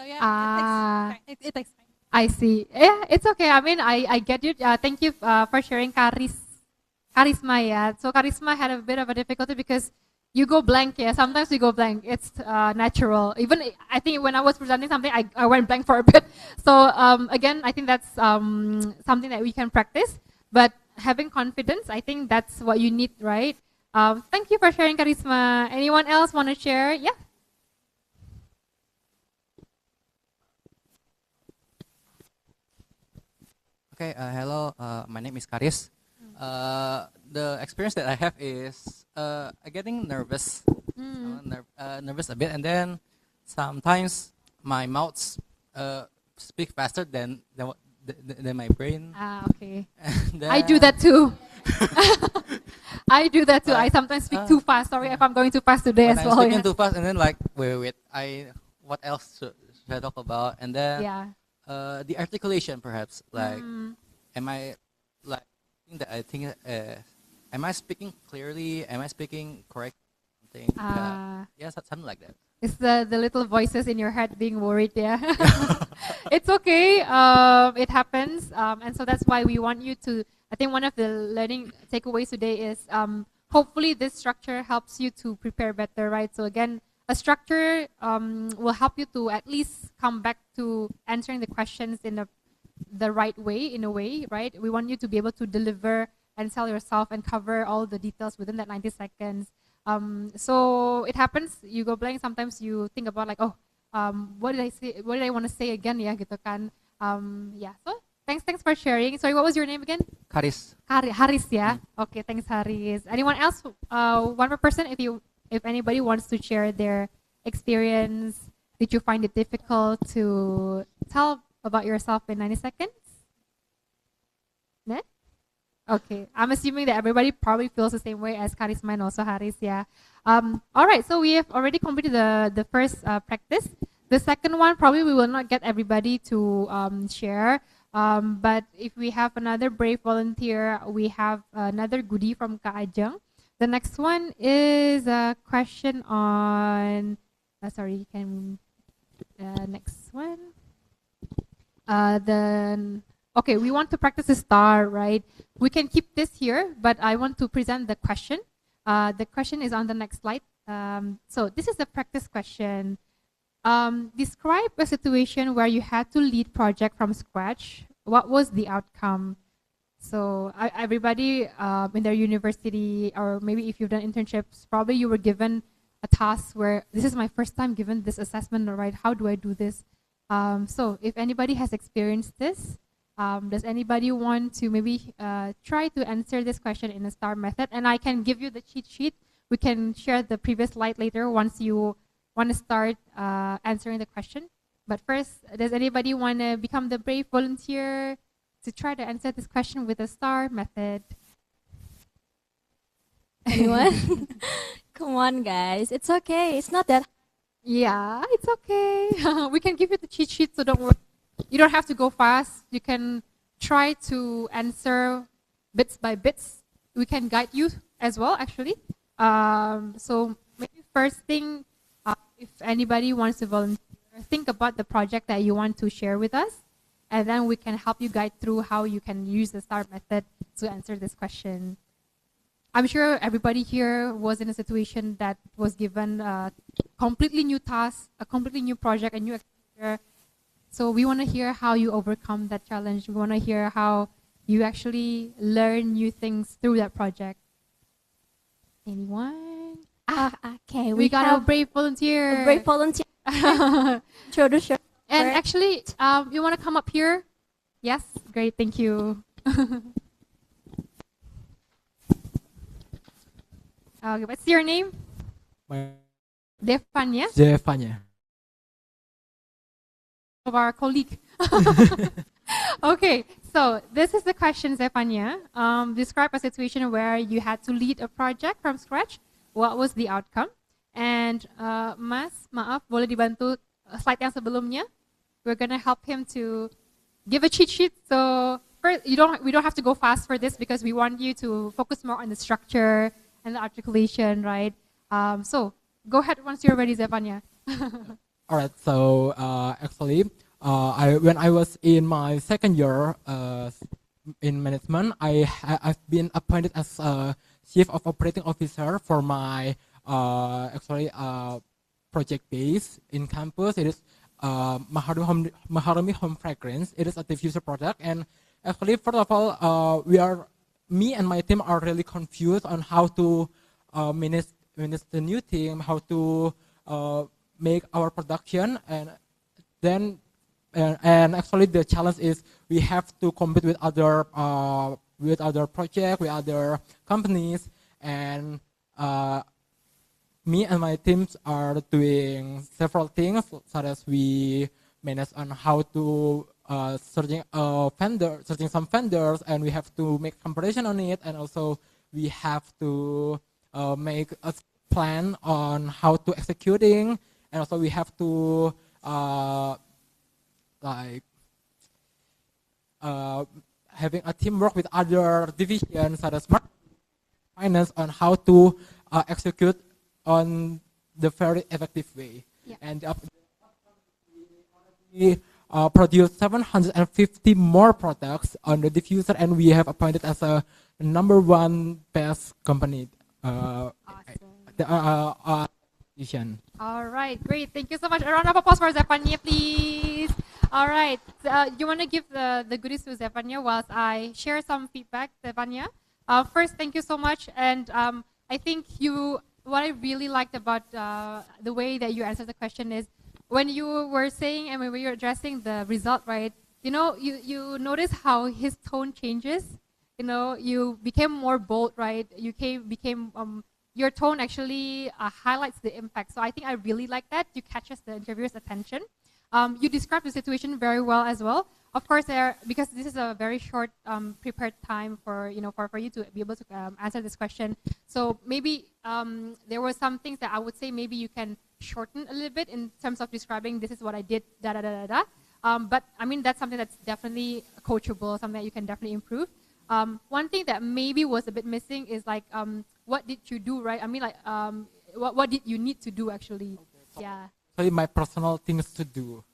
yeah, it takes time. I see. Yeah, it's okay. I mean, I get you. Thank you for sharing Karisma. Yeah. So Karisma had a bit of a difficulty because you go blank. Yeah. Sometimes you go blank. It's natural. Even I think when I was presenting something, I went blank for a bit. So again, I think that's something that we can practice. But having confidence, I think that's what you need, right? Thank you for sharing, Karisma. Anyone else want to share? Yeah. Okay, hello, my name is Karis. The experience that I have is getting nervous, nervous a bit, and then sometimes my mouth speak faster than my brain. Okay. I do that too. I do that too. I sometimes speak too fast. Sorry if I'm going too fast today as well. I'm speaking too fast, and then wait, what else should I talk about? And then the articulation, perhaps, am I am I speaking clearly? Am I speaking correct? Something like that. It's the little voices in your head being worried, yeah. It's okay. It happens. And so that's why we want you to, I think one of the learning takeaways today is hopefully this structure helps you to prepare better, right? So again, a structure will help you to at least come back to answering the questions in the right way, in a way, right? We want you to be able to deliver and sell yourself and cover all the details within that 90 seconds. So it happens, you go blank, sometimes you think about what did I say, what did I want to say again, ya gitu kan. So thanks for sharing. Sorry, what was your name again? Haris. Haris, yeah. Okay, thanks Haris. Anyone else? One more person, if anybody wants to share their experience, did you find it difficult to tell about yourself in 90 seconds? No? Okay, I'm assuming that everybody probably feels the same way as Karisma and also Haris, yeah. All right, so we have already completed the first practice. The second one, probably we will not get everybody to share, but if we have another brave volunteer, we have another goodie from Kak Ajeng. The next one is a question on, next one. Okay, we want to practice a star, right? We can keep this here, but I want to present the question. The question is on the next slide. So this is the practice question. Describe a situation where you had to lead project from scratch. What was the outcome? So everybody in their university, or maybe if you've done internships, probably you were given a task where this is my first time given this assessment, right? How do I do this? So if anybody has experienced this, does anybody want to maybe try to answer this question in a STAR method? And I can give you the cheat sheet. We can share the previous slide later once you want to start answering the question. But first, does anybody want to become the brave volunteer to try to answer this question with a STAR method? Anyone? Come on, guys. It's okay. It's not that. Yeah, it's okay. We can give you the cheat sheet, so don't worry. You don't have to go fast. You can try to answer bits by bits. We can guide you as well, actually. So maybe first thing, if anybody wants to volunteer, think about the project that you want to share with us. and then we can help you guide through how you can use the STAR method to answer this question. I'm sure everybody here was in a situation that was given a completely new task, a completely new project, a new exposure. So we want to hear how you overcome that challenge. We want to hear how you actually learn new things through that project. Anyone? Okay, We got a have brave volunteer. a brave volunteer. Introduce yourself. And actually, you want to come up here? Yes? Great, thank you. Okay, what's your name? Devanya, Zefanya. of our colleague. Okay, so this is the question, Zefanya. Describe a situation where you had to lead a project from scratch. What was the outcome? And Mas, maaf, boleh dibantu slide yang sebelumnya? We're gonna help him to give a cheat sheet. So first, we don't have to go fast for this because we want you to focus more on the structure and the articulation, right? So go ahead once you're ready, Zefanya. All right. So actually, when I was in my second year in management, I've been appointed as chief of operating officer for my project base in campus. It is Maharumi Home Fragrance. It is a diffuser product, and actually, first of all, me and my team are really confused on how to manage the new team, how to make our production, and then and actually the challenge is we have to compete with other projects, with other companies, and me and my teams are doing several things, such as we manage on how to searching some vendors, and we have to make comparison on it, and also we have to make a plan on how to executing, and also we have to having a teamwork with other divisions such as finance on how to execute on the very effective way. Yeah. And we produced 750 more products on the diffuser, and we have appointed as a #1 best company. Division. All right, great. Thank you so much. A round of applause for Zefanya, please. All right. You want to give the goodies to Zefanya whilst I share some feedback, Zefanya? First, thank you so much. And I think what I really liked about the way that you answered the question is when you were saying and when you were addressing the result, right? You notice how his tone changes. You became more bold, right? You became your tone actually highlights the impact. So I think I really like that. You catches the interviewer's attention. You described the situation very well as well. Of course, because this is a very short prepared time for you to be able to answer this question. So maybe there were some things that I would say maybe you can shorten a little bit in terms of describing this is what I did, da da da da da. But I mean that's something that's definitely coachable, something that you can definitely improve. One thing that maybe was a bit missing is like what did you do, right? I mean like what did you need to do actually? Okay. Yeah. So my personal things to do.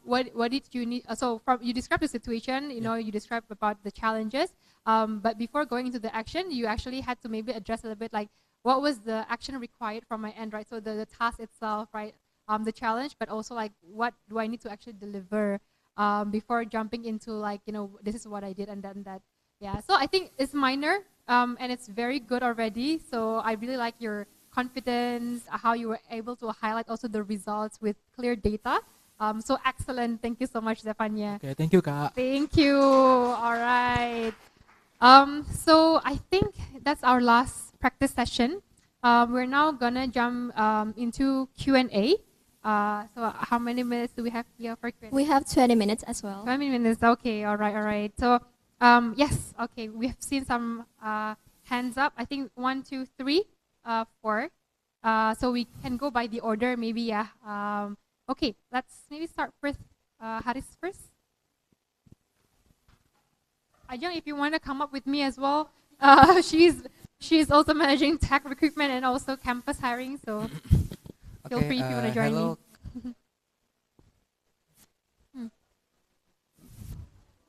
What did you need? So you described the situation, you described about the challenges. But before going into the action, you actually had to maybe address a little bit like what was the action required from my end, right? So the task itself, right? The challenge, but also like what do I need to actually deliver before jumping into like this is what I did and then that. Yeah. So I think it's minor and it's very good already. So I really like your confidence, how you were able to highlight also the results with clear data. So excellent. Thank you so much, Zefanya. Okay, thank you, Kak. Thank you. All right. So I think that's our last practice session. We're now gonna jump into Q&A. So how many minutes do we have here for Q&A? We have 20 minutes as well. 20 minutes. Okay. All right. All right. So yes. Okay. We have seen some hands up. I think 1, 2, 3, 4. So we can go by the order. Maybe yeah. Okay, let's maybe start with Haris first. Ajang, if you want to come up with me as well, she's also managing tech recruitment and also campus hiring, so feel free if you want to join me.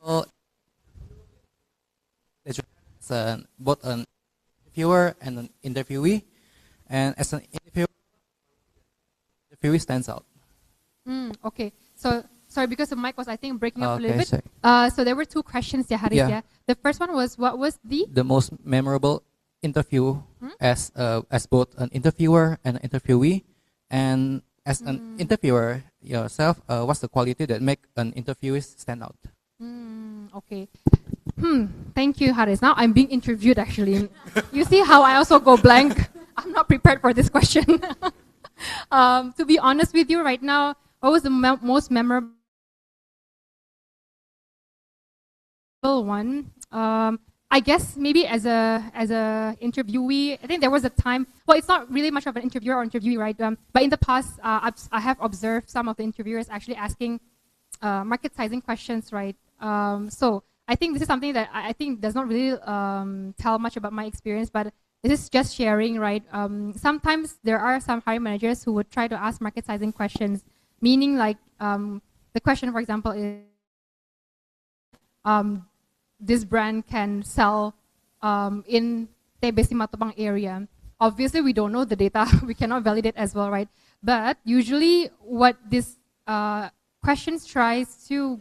So, it's both an interviewer and an interviewee, and as an interviewee stands out. Okay. So sorry, because the mic was, I think, breaking up a little Okay, bit. sorry. So there were two questions, yeah, Haris. Yeah. Yeah. The first one was, what was The most memorable interview as both an interviewer and an interviewee, and as an interviewer yourself, what's the quality that make an interviewee stand out? Okay. Thank you, Haris. Now I'm being interviewed, actually. You see how I also go blank? I'm not prepared for this question. To be honest with you right now, what was the most memorable one? I guess maybe as a interviewee, I think there was a time. Well, it's not really much of an interviewer or interviewee, right? But in the past, I have observed some of the interviewers actually asking market sizing questions, right? So I think this is something that I think does not really tell much about my experience, but this is just sharing, right? Sometimes there are some hiring managers who would try to ask market sizing questions, meaning like the question, for example, is this brand can sell in TBC Matubang area. Obviously, we don't know the data. We cannot validate as well, right? But usually what this questions tries to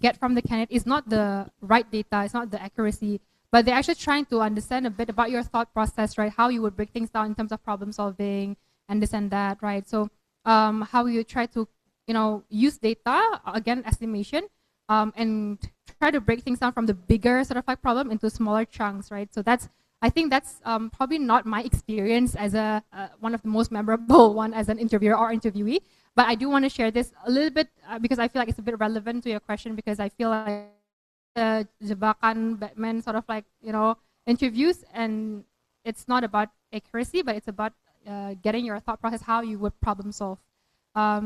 get from the candidate is not the right data, it's not the accuracy, but they're actually trying to understand a bit about your thought process, right? How you would break things down in terms of problem solving and this and that, right? So how you try to, use data, again, estimation, and try to break things down from the bigger sort of like problem into smaller chunks, right? So I think that's probably not my experience as one of the most memorable one as an interviewer or interviewee. But I do want to share this a little bit because I feel like it's a bit relevant to your question, because I feel like the jebakan Batman sort of like, interviews, and it's not about accuracy, but it's about getting your thought process, how you would problem solve. I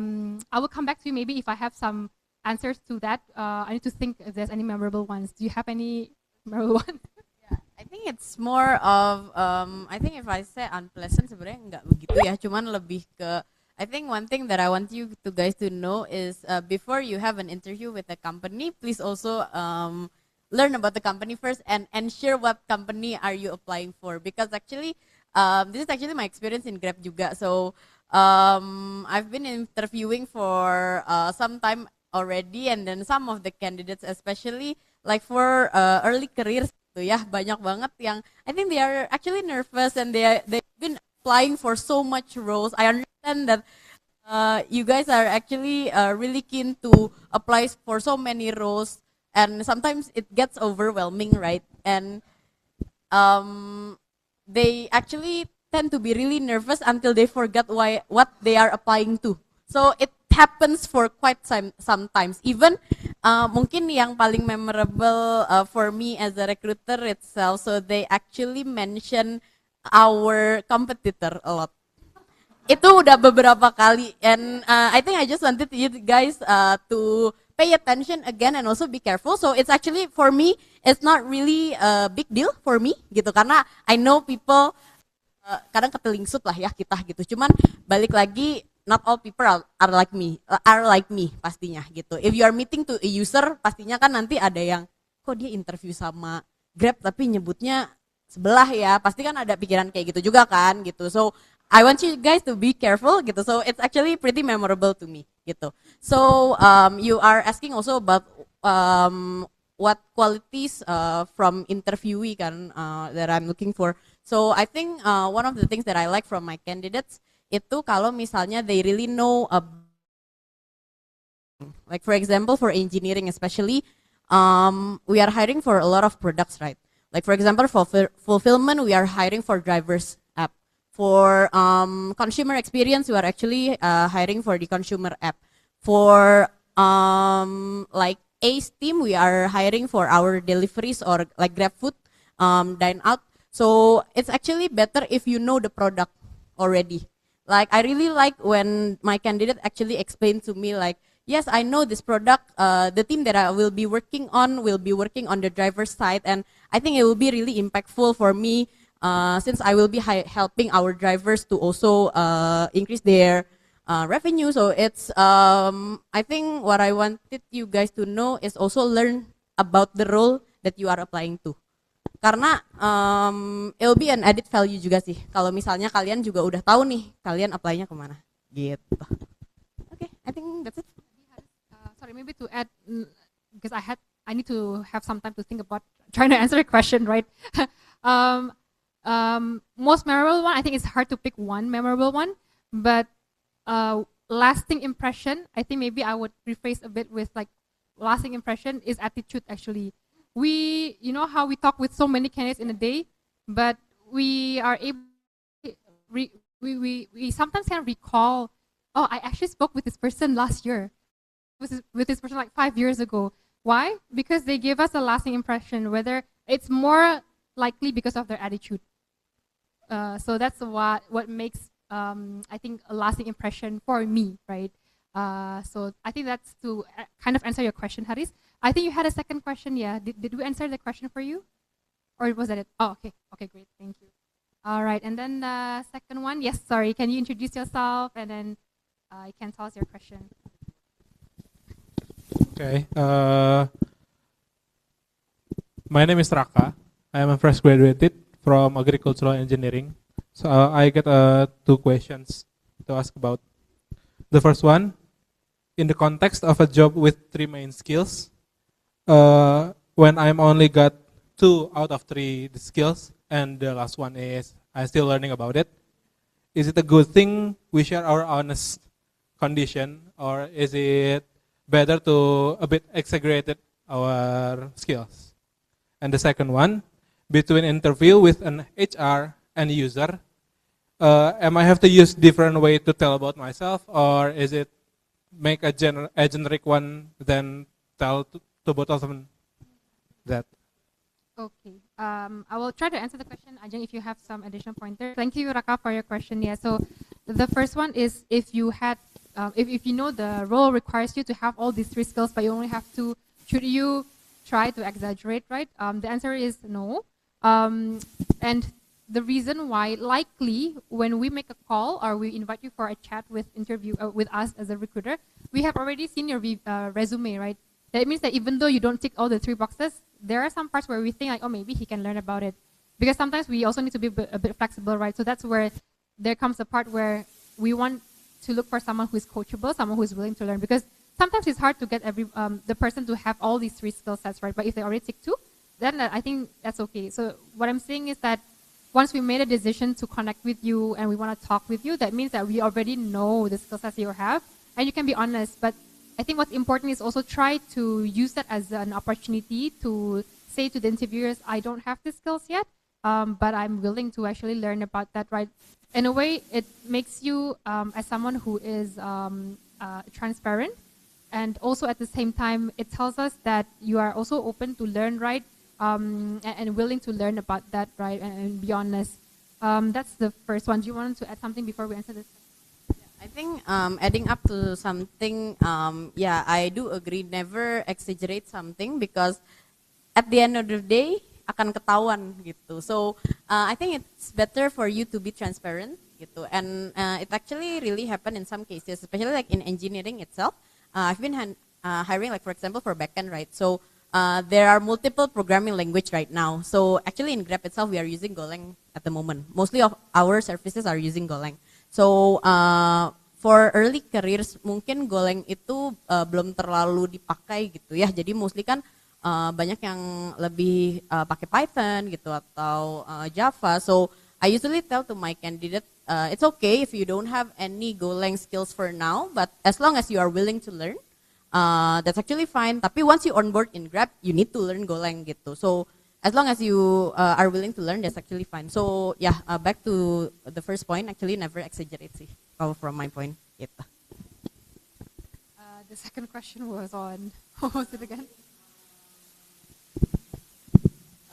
will come back to you maybe if I have some answers to that. I need to think if there's any memorable ones. Do you have any memorable ones? Yeah, I think it's more of I think if I say unpleasant sebenarnya nggak begitu ya, cuman lebih ke I think one thing that I want you to guys to know is before you have an interview with a company, please also learn about the company first and ensure what company are you applying for, because actually this is actually my experience in Grab juga. So I've been interviewing for some time already, and then some of the candidates, especially like for early careers, gitu ya, banyak banget yang I think they are actually nervous and they've been applying for so much roles. I understand that you guys are actually really keen to apply for so many roles, and sometimes it gets overwhelming, right? And they actually tend to be really nervous until they forget what they are applying to. So it happens for quite sometimes. Even mungkin yang paling memorable for me as a recruiter itself, so they actually mention our competitor a lot. Itu udah beberapa kali, and I think I just wanted you guys to pay attention again and also be careful. So it's actually for me, it's not really a big deal for me gitu, karena I know people kadang ketelingsut lah ya kita gitu. Cuman balik lagi, not all people are like me pastinya gitu. If you are meeting to a user, pastinya kan nanti ada yang kok dia interview sama Grab tapi nyebutnya sebelah ya, pasti kan ada pikiran kayak gitu juga kan gitu. So I want you guys to be careful gitu. So it's actually pretty memorable to me gitu. So you are asking also about what qualities from interviewee kan that I'm looking for. So I think one of the things that I like from my candidates itu kalau misalnya they really know like for example for engineering especially, we are hiring for a lot of products, right? Like for example for fulfillment, we are hiring for drivers app. For consumer experience, we are actually hiring for the consumer app. For like Ace team, we are hiring for our deliveries or like GrabFood, dine out. So it's actually better if you know the product already. Like I really like when my candidate actually explained to me like, yes, I know this product, the team that I will be working on the driver's side, and I think it will be really impactful for me since I will be helping our drivers to also increase their revenue. So it's I think what I wanted you guys to know is also learn about the role that you are applying to. Karena it'll be an added value juga sih. Kalau misalnya kalian juga udah tahu nih kalian apply-nya kemana. Gitu. Okay, I think that's it. Sorry, maybe to add, because I need to have some time to think about trying to answer a question, right? Most memorable one, I think it's hard to pick one memorable one, but lasting impression, I think maybe I would rephrase a bit with like lasting impression is attitude actually. You know how we talk with so many candidates in a day, but we are able, we sometimes can recall, oh, I actually spoke with this person last year, with this person like 5 years ago. Why? Because they give us a lasting impression, whether it's more likely because of their attitude. So that's what makes, I think, a lasting impression for me, right? So I think that's to kind of answer your question, Haris. I think you had a second question, yeah. Did we answer the question for you? Or was that it? Oh, okay. Okay, great. Thank you. All right, and then the second one. Yes, sorry. Can you introduce yourself and then you can tell us your question. Okay. My name is Raka. I am a fresh graduated from agricultural engineering. So I get 2 questions to ask about. The first one, in the context of a job with 3 main skills, when I'm only got 2 out of 3 the skills, and the last one is I'm still learning about it, is it a good thing we share our honest condition, or is it better to a bit exaggerate our skills? And the second one, between interview with an HR and user, am I have to use different way to tell about myself, or is it make a generic one then tell to both of them that? Okay, I will try to answer the question, Ajeng, if you have some additional pointers. Thank you, Raka, for your question. Yeah, so the first one is if you had, if you know the role requires you to have all these 3 skills, but you only have 2, should you try to exaggerate, right? The answer is no. And the reason why, likely, when we make a call or we invite you for a chat with with us as a recruiter, we have already seen your resume, right? That means that even though you don't tick all the 3 boxes, there are some parts where we think like, oh, maybe he can learn about it. Because sometimes we also need to be a bit flexible, right? So that's where there comes a part where we want to look for someone who is coachable, someone who is willing to learn. Because sometimes it's hard to get the person to have all these 3 skill sets, right? But if they already tick 2, then I think that's okay. So what I'm saying is that once we made a decision to connect with you and we want to talk with you, that means that we already know the skill sets you have, and you can be honest. But I think what's important is also try to use that as an opportunity to say to the interviewers, I don't have the skills yet, but I'm willing to actually learn about that, right? In a way, it makes you as someone who is transparent, and also at the same time, it tells us that you are also open to learn, right? And willing to learn about that, right? And be honest. That's the first one. Do you want to add something before we answer this? I think adding up to something, yeah, I do agree. Never exaggerate something because at the end of the day akan ketahuan gitu. So I think it's better for you to be transparent gitu. And it actually really happened in some cases, especially like in engineering itself. I've been hiring, like for example, for backend, right? So there are multiple programming language right now. So actually in Grab itself, we are using Golang at the moment. Mostly of our services are using Golang. So for early careers, mungkin Golang itu belum terlalu dipakai gitu ya. Jadi mostly kan banyak yang lebih pakai Python gitu atau Java. So I usually tell to my candidate, it's okay if you don't have any Golang skills for now, but as long as you are willing to learn, that's actually fine. Tapi once you onboard in Grab, you need to learn Golang gitu. So as long as you are willing to learn, that's actually fine. So yeah, back to the first point, actually never exaggerate sih, from my point. Gitu. The second question was on, what was it again?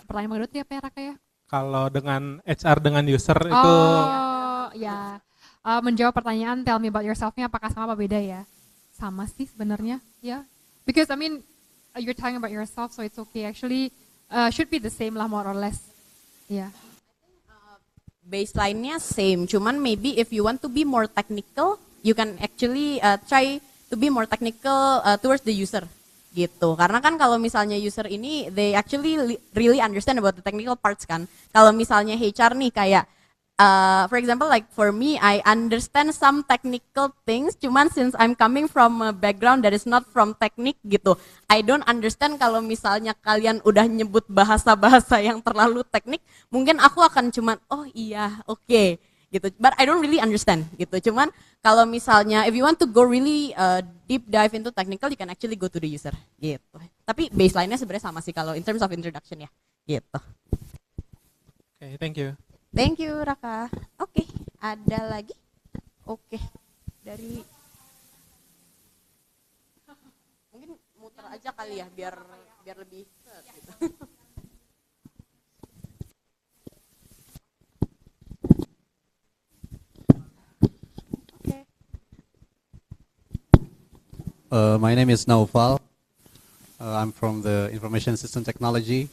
Pertanyaan menurutnya apa ya, Raka ya? Kalau dengan HR dengan user itu. Oh ya, menjawab pertanyaan tell me about yourself-nya apakah sama apa beda ya? Sama sih sebenarnya, ya. Because I mean, you're talking about yourself, so it's okay. Actually, should be the same lah, more or less. Yeah. Baseline-nya same, cuman maybe if you want to be more technical, you can actually try to be more technical towards the user. gitu. Karena kan kalau misalnya user ini they actually really understand about the technical parts kan. Kalau misalnya HR nih kayak for example like for me I understand some technical things, cuman since I'm coming from a background that is not from teknik gitu, I don't understand kalau misalnya kalian udah nyebut bahasa-bahasa yang terlalu teknik, mungkin aku akan cuman oh iya oke. Gitu, but I don't really understand gitu. Cuman kalau misalnya if you want to go really deep dive into technical, you can actually go to the user gitu. Tapi baseline-nya sebenarnya sama sih kalau in terms of introduction ya gitu. Okay, thank you. Thank you Raka. Oke, ada lagi? Oke, dari mungkin muter aja kali ya biar lebih gitu. My name is Naufal. I'm from the Information System Technology.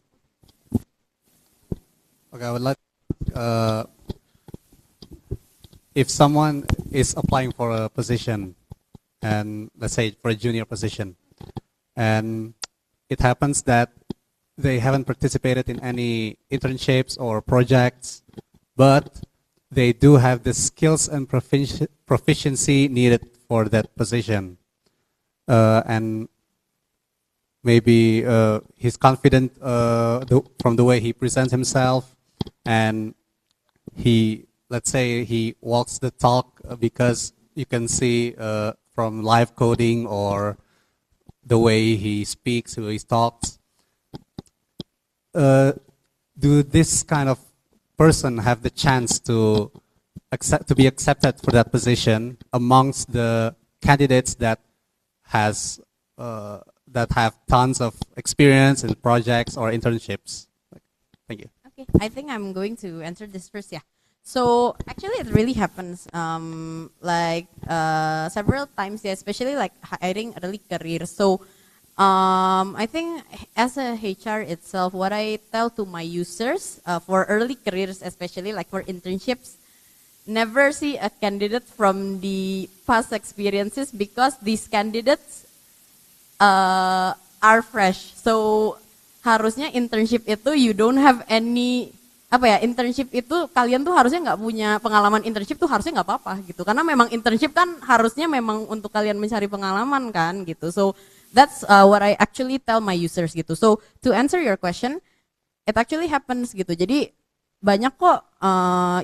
Okay, I would like, if someone is applying for a position, and let's say for a junior position, and it happens that they haven't participated in any internships or projects, but they do have the skills and proficiency needed for that position. And maybe he's confident from the way he presents himself, and let's say he walks the talk because you can see from live coding or the way he speaks, the way he talks. Do this kind of person have the chance to be accepted for that position amongst the candidates that have tons of experience in projects or internships? Thank you. Okay, I think I'm going to answer this first. Yeah. So actually, it really happens several times, yeah, especially like hiring early career. So I think as a HR itself, what I tell to my users for early careers, especially like for internships, never see a candidate from the past experiences because these candidates are fresh. So harusnya internship itu you don't have any internship itu kalian tuh harusnya nggak punya pengalaman internship tuh harusnya nggak apa-apa gitu. Karena memang internship kan harusnya memang untuk kalian mencari pengalaman kan gitu. So that's what I actually tell my users gitu. So to answer your question, it actually happens gitu. Jadi banyak kok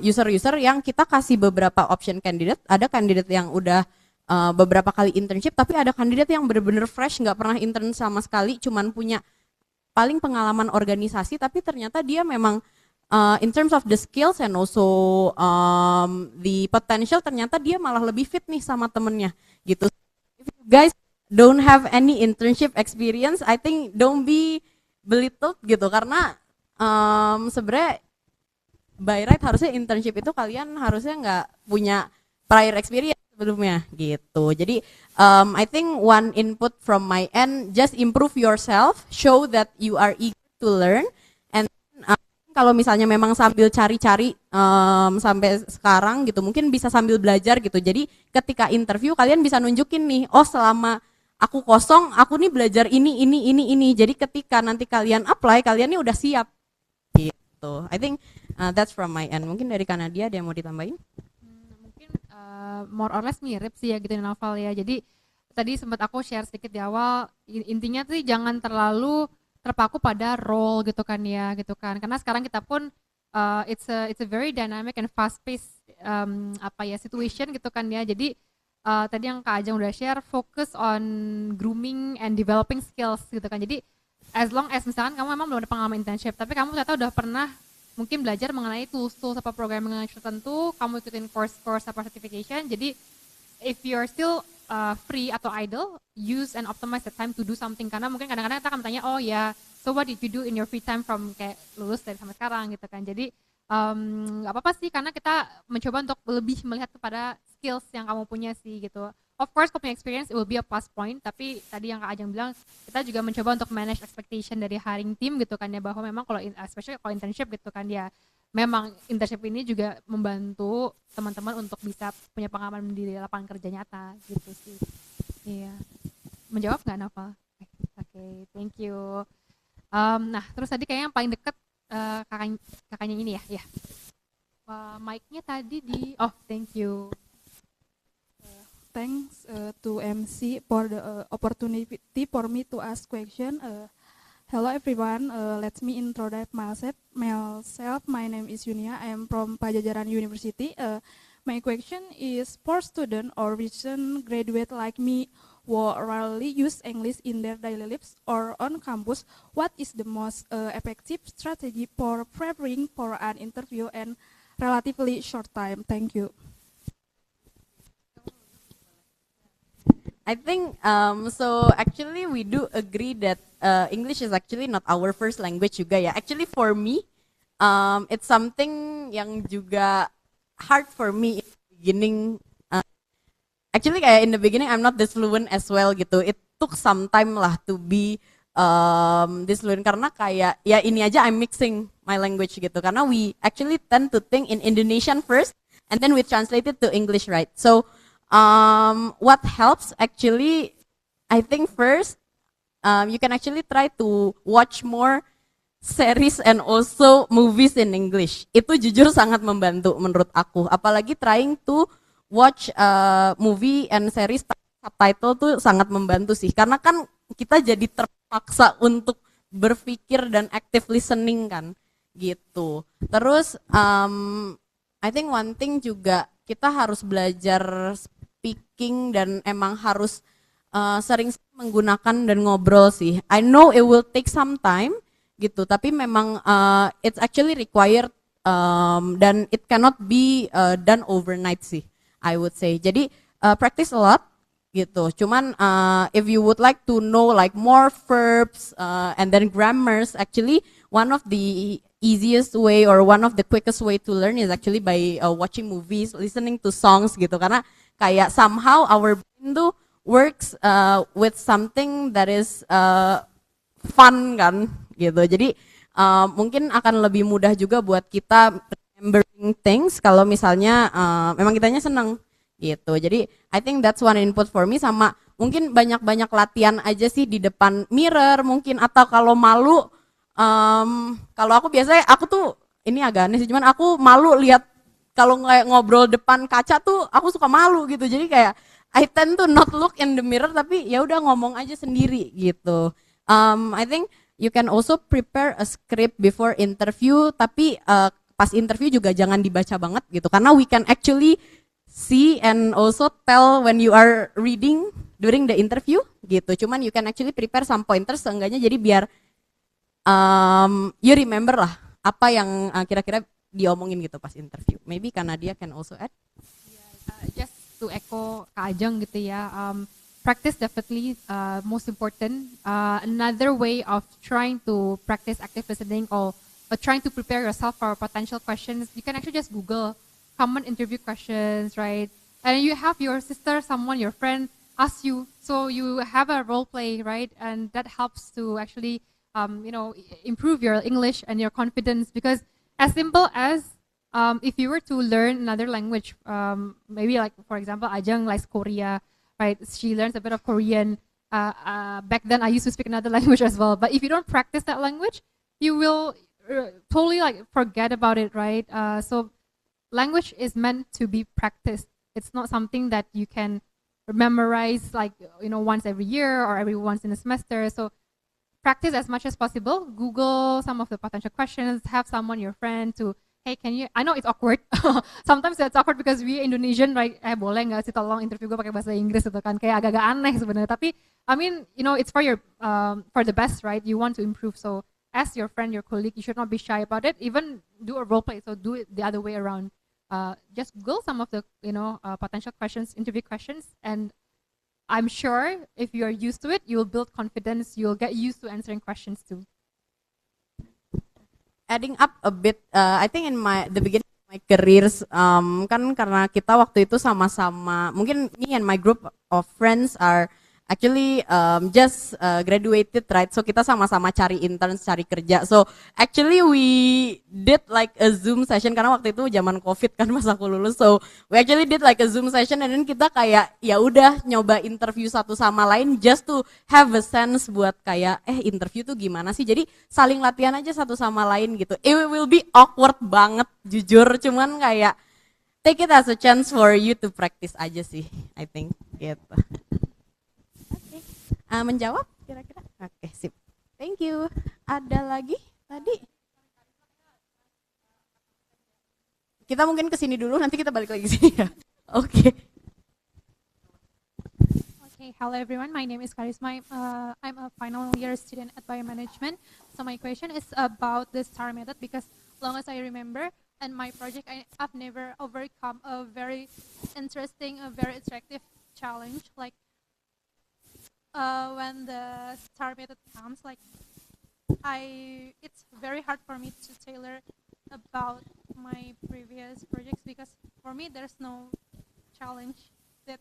user-user yang kita kasih beberapa option candidate. Ada candidate yang udah beberapa kali internship, tapi ada candidate yang benar-benar fresh, nggak pernah intern sama sekali, cuman punya paling pengalaman organisasi, tapi ternyata dia memang in terms of the skills and also the potential, ternyata dia malah lebih fit nih sama temennya gitu. If you guys don't have any internship experience, I think don't be belittled gitu, karena sebenarnya by right harusnya internship itu kalian harusnya nggak punya prior experience sebelumnya gitu. Jadi I think one input from my end, just improve yourself, show that you are eager to learn, and kalau misalnya memang sambil cari-cari sampai sekarang gitu, mungkin bisa sambil belajar gitu. Jadi ketika interview kalian bisa nunjukin nih, oh selama aku kosong, aku nih belajar ini. Jadi ketika nanti kalian apply, kalian nih udah siap gitu. I think that's from my end. Mungkin dari Kanadia ada yang mau ditambahin? Mungkin more or less mirip sih ya gitu Naufal ya. Jadi tadi sempat aku share sedikit di awal, intinya tuh jangan terlalu terpaku pada role gitu kan ya gitu kan, karena sekarang kita pun it's a very dynamic and fast paced situation gitu kan ya. Jadi tadi yang Kak Ajeng udah share, focus on grooming and developing skills gitu kan. Jadi as long as misalkan kamu memang belum ada pengalaman internship, tapi kamu ternyata udah pernah mungkin belajar mengenai tools apa programming tertentu, kamu ikutin course apa certification. Jadi if you're still free atau idle, use and optimize the time to do something. Karena mungkin kadang-kadang kita akan bertanya, oh ya, so what did you do in your free time from kayak lulus dari sampai sekarang gitu kan. Jadi nggak apa-apa sih, karena kita mencoba untuk lebih melihat kepada skills yang kamu punya sih gitu. Of course, kalau punya experience, it will be a plus point. Tapi tadi yang Kak Ajeng bilang, kita juga mencoba untuk manage expectation dari hiring team gitu kan ya, bahwa memang kalau especially kalau internship gitu kan ya, memang internship ini juga membantu teman-teman untuk bisa punya pengalaman di lapangan kerja nyata gitu sih. Iya. Menjawab nggak Naufal? Oke. Okay, thank you. Nah, terus tadi kayaknya yang paling deket kakaknya ini ya, ya. Mic-nya tadi thank you. Thanks to MC for the opportunity for me to ask question. Hello everyone, let me introduce myself. My name is Yunia. I am from Pajajaran University. My question is for student or recent graduate like me who rarely use English in their daily lives or on campus. What is the most effective strategy for preparing for an interview and relatively short time? Thank you. I think so. Actually, we do agree that English is actually not our first language juga ya. Actually, for me, it's something yang juga hard for me in the beginning. Actually, kayak in the beginning, I'm not this fluent as well gitu. It took some time lah to be this fluent karena kayak ya ini aja I'm mixing my language gitu. Karena we actually tend to think in Indonesian first, and then we translate it to English, right? So what helps actually, I think first, you can actually try to watch more series and also movies in English. Itu jujur sangat membantu menurut aku. Apalagi trying to watch movie and series subtitle tuh sangat membantu sih. Karena kan kita jadi terpaksa untuk berpikir dan active listening kan, gitu. Terus I think one thing juga kita harus belajar speaking dan emang harus sering menggunakan dan ngobrol sih. I know it will take some time gitu, tapi memang it's actually required dan it cannot be done overnight sih, I would say. Jadi practice a lot gitu. Cuman if you would like to know like more verbs and then grammars, actually one of the easiest way or one of the quickest way to learn is actually by watching movies, listening to songs gitu. Karena kayak somehow our brain tuh works with something that is fun kan gitu. Jadi mungkin akan lebih mudah juga buat kita remembering things kalau misalnya memang kitanya seneng gitu. Jadi I think that's one input for me. Sama mungkin banyak-banyak latihan aja sih di depan mirror mungkin, atau kalau malu kalau aku biasanya aku tuh ini agak aneh sih, cuman aku malu lihat kalau kayak ngobrol depan kaca tuh aku suka malu gitu. Jadi kayak I tend to not look in the mirror, tapi ya udah ngomong aja sendiri gitu. I think you can also prepare a script before interview, tapi pas interview juga jangan dibaca banget gitu, karena we can actually see and also tell when you are reading during the interview gitu. Cuman you can actually prepare some pointers seenggaknya, jadi biar you remember lah apa yang kira-kira diomongin gitu pas interview. Maybe Kanadia can also add. Just to echo Kak Ajeng gitu ya. Practice definitely most important. Another way of trying to practice active listening or trying to prepare yourself for potential questions, you can actually just Google common interview questions, right? And you have your sister, someone, your friend ask you, so you have a role play, right? And that helps to actually improve your English and your confidence, because as simple as if you were to learn another language, maybe like for example Ajeng likes Korea, right? She learns a bit of Korean. Back then I used to speak another language as well, but if you don't practice that language, you will totally like forget about it, right? So language is meant to be practiced. It's not something that you can memorize like once every year or every once in a semester. So practice as much as possible. Google some of the potential questions. Have someone, your friend, to hey, can you? I know it's awkward. Sometimes it's awkward because we Indonesian, right? Boleh nggak sih tolong interview gue pakai bahasa Inggris itu kan kayak agak-agak aneh sebenarnya. Tapi I mean, it's for your for the best, right? You want to improve, so ask your friend, your colleague. You should not be shy about it. Even do a role play. So do it the other way around. Just Google some of the potential questions, interview questions, and I'm sure if you're used to it, you'll build confidence. You'll get used to answering questions too. Adding up a bit, I think in the beginning of my careers, kan karena kita waktu itu sama-sama, mungkin me and my group of friends are actually just graduated, right? So kita sama-sama cari interns, cari kerja. So actually we did like a Zoom session karena waktu itu zaman COVID kan pas aku lulus. So we actually did like a Zoom session and then kita kayak ya udah nyoba interview satu sama lain just to have a sense buat kayak interview tuh gimana sih. Jadi saling latihan aja satu sama lain gitu. It will be awkward banget jujur, cuman kayak take it as a chance for you to practice aja sih, I think gitu. Menjawab kira-kira? Oke, sip. Thank you. Ada lagi tadi? Kita mungkin kesini dulu, nanti kita balik lagi sini ya. Oke. Okay, hello everyone. My name is Karisma. I'm a final year student at biomanagement. So my question is about the STAR method because long as I remember, in my project, I've never overcome a very interesting, a very attractive challenge. Like when the STAR method comes, like it's very hard for me to tailor about my previous projects because for me there's no challenge that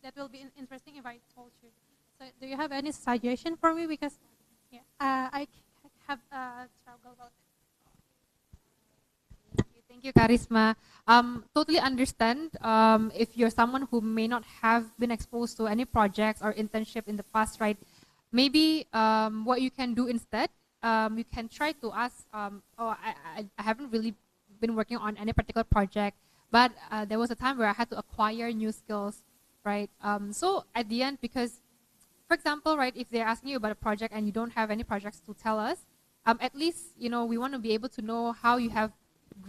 that will be interesting if I told you. So do you have any suggestion for me because yeah, I have struggle about it. Thank you, Karisma. Totally understand if you're someone who may not have been exposed to any projects or internship in the past, right? Maybe what you can do instead, you can try to ask, I haven't really been working on any particular project, but there was a time where I had to acquire new skills, right? So at the end, because, for example, right, if they're asking you about a project and you don't have any projects to tell us, at least, you know, we want to be able to know how you have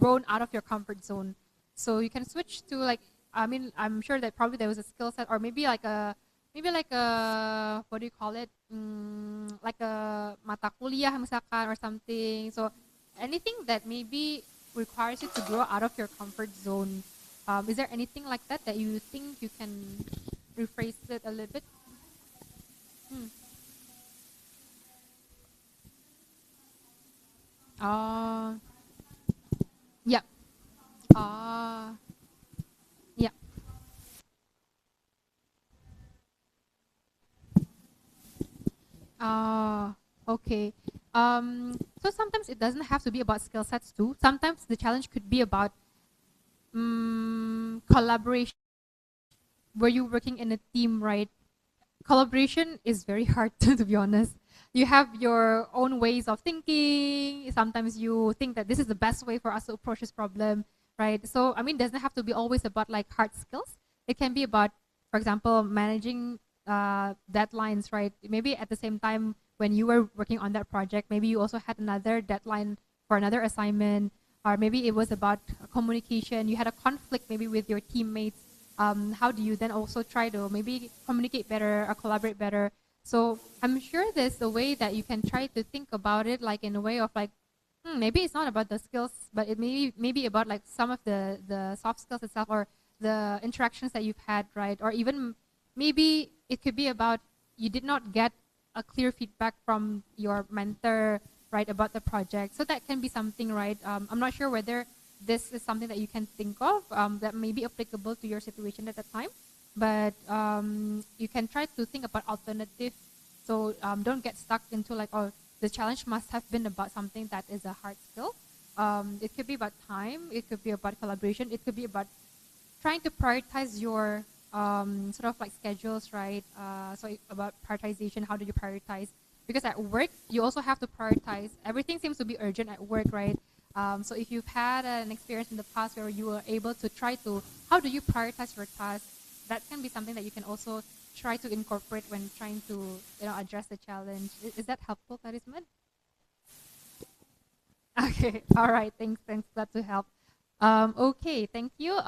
grown out of your comfort zone. So you can switch to like, I mean, I'm sure that probably there was a skill set or maybe like a, what do you call it? Like a mata kuliah misalkan or something. So anything that maybe requires you to grow out of your comfort zone. Is there anything like that that you think you can rephrase it a little bit? Yeah. Yeah. Okay. So sometimes it doesn't have to be about skill sets too. Sometimes the challenge could be about collaboration. Were you working in a team, right? Collaboration is very hard to be honest. You have your own ways of thinking. Sometimes you think that this is the best way for us to approach this problem, right? So, I mean, it doesn't have to be always about like hard skills. It can be about, for example, managing deadlines, right? Maybe at the same time when you were working on that project, maybe you also had another deadline for another assignment, or maybe it was about communication. You had a conflict maybe with your teammates. How do you then also try to maybe communicate better or collaborate better? So I'm sure there's a way that you can try to think about it, like in a way of like, maybe it's not about the skills, but it may be about like some of the soft skills itself or the interactions that you've had, right? Or even maybe it could be about you did not get a clear feedback from your mentor, right, about the project. So that can be something, right? I'm not sure whether this is something that you can think of that may be applicable to your situation at the time. But you can try to think about alternatives. So don't get stuck into like, oh, the challenge must have been about something that is a hard skill. It could be about time. It could be about collaboration. It could be about trying to prioritize your sort of like schedules, right? So about prioritization, how do you prioritize? Because at work, you also have to prioritize. Everything seems to be urgent at work, right? So if you've had an experience in the past where you were able to try to, how do you prioritize your tasks? That can be something that you can also try to incorporate when trying to, address the challenge. Is that helpful, Karisma? Okay, all right, thanks, glad to help. Okay, thank you.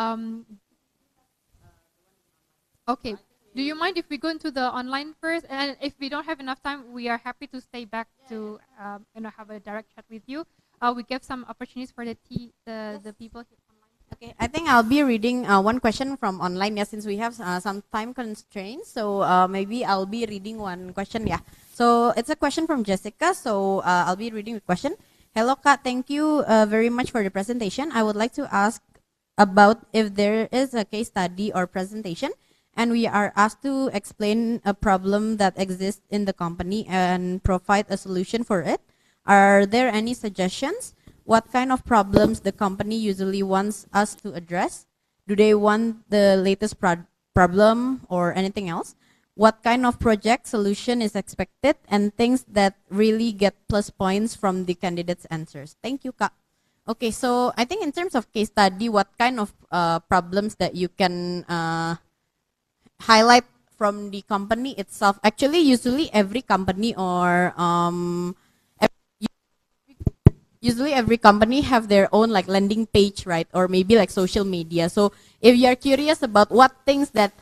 Okay, do you mind if we go into the online first? And if we don't have enough time, we are happy to stay back to, have a direct chat with you. We give some opportunities for the people here. Okay, I think I'll be reading one question from online, since we have some time constraints. So maybe I'll be reading one question, So it's a question from Jessica. So I'll be reading the question. Hello, Kak. Thank you very much for the presentation. I would like to ask about if there is a case study or presentation and we are asked to explain a problem that exists in the company and provide a solution for it. Are there any suggestions? What kind of problems the company usually wants us to address? Do they want the latest problem or anything else? What kind of project solution is expected, and things that really get plus points from the candidates' answers? Thank you, Kak. Okay, so I think in terms of case study, what kind of problems that you can highlight from the company itself? Actually, usually every company or usually every company have their own like landing page, right? Or maybe like social media. So if you are curious about what things that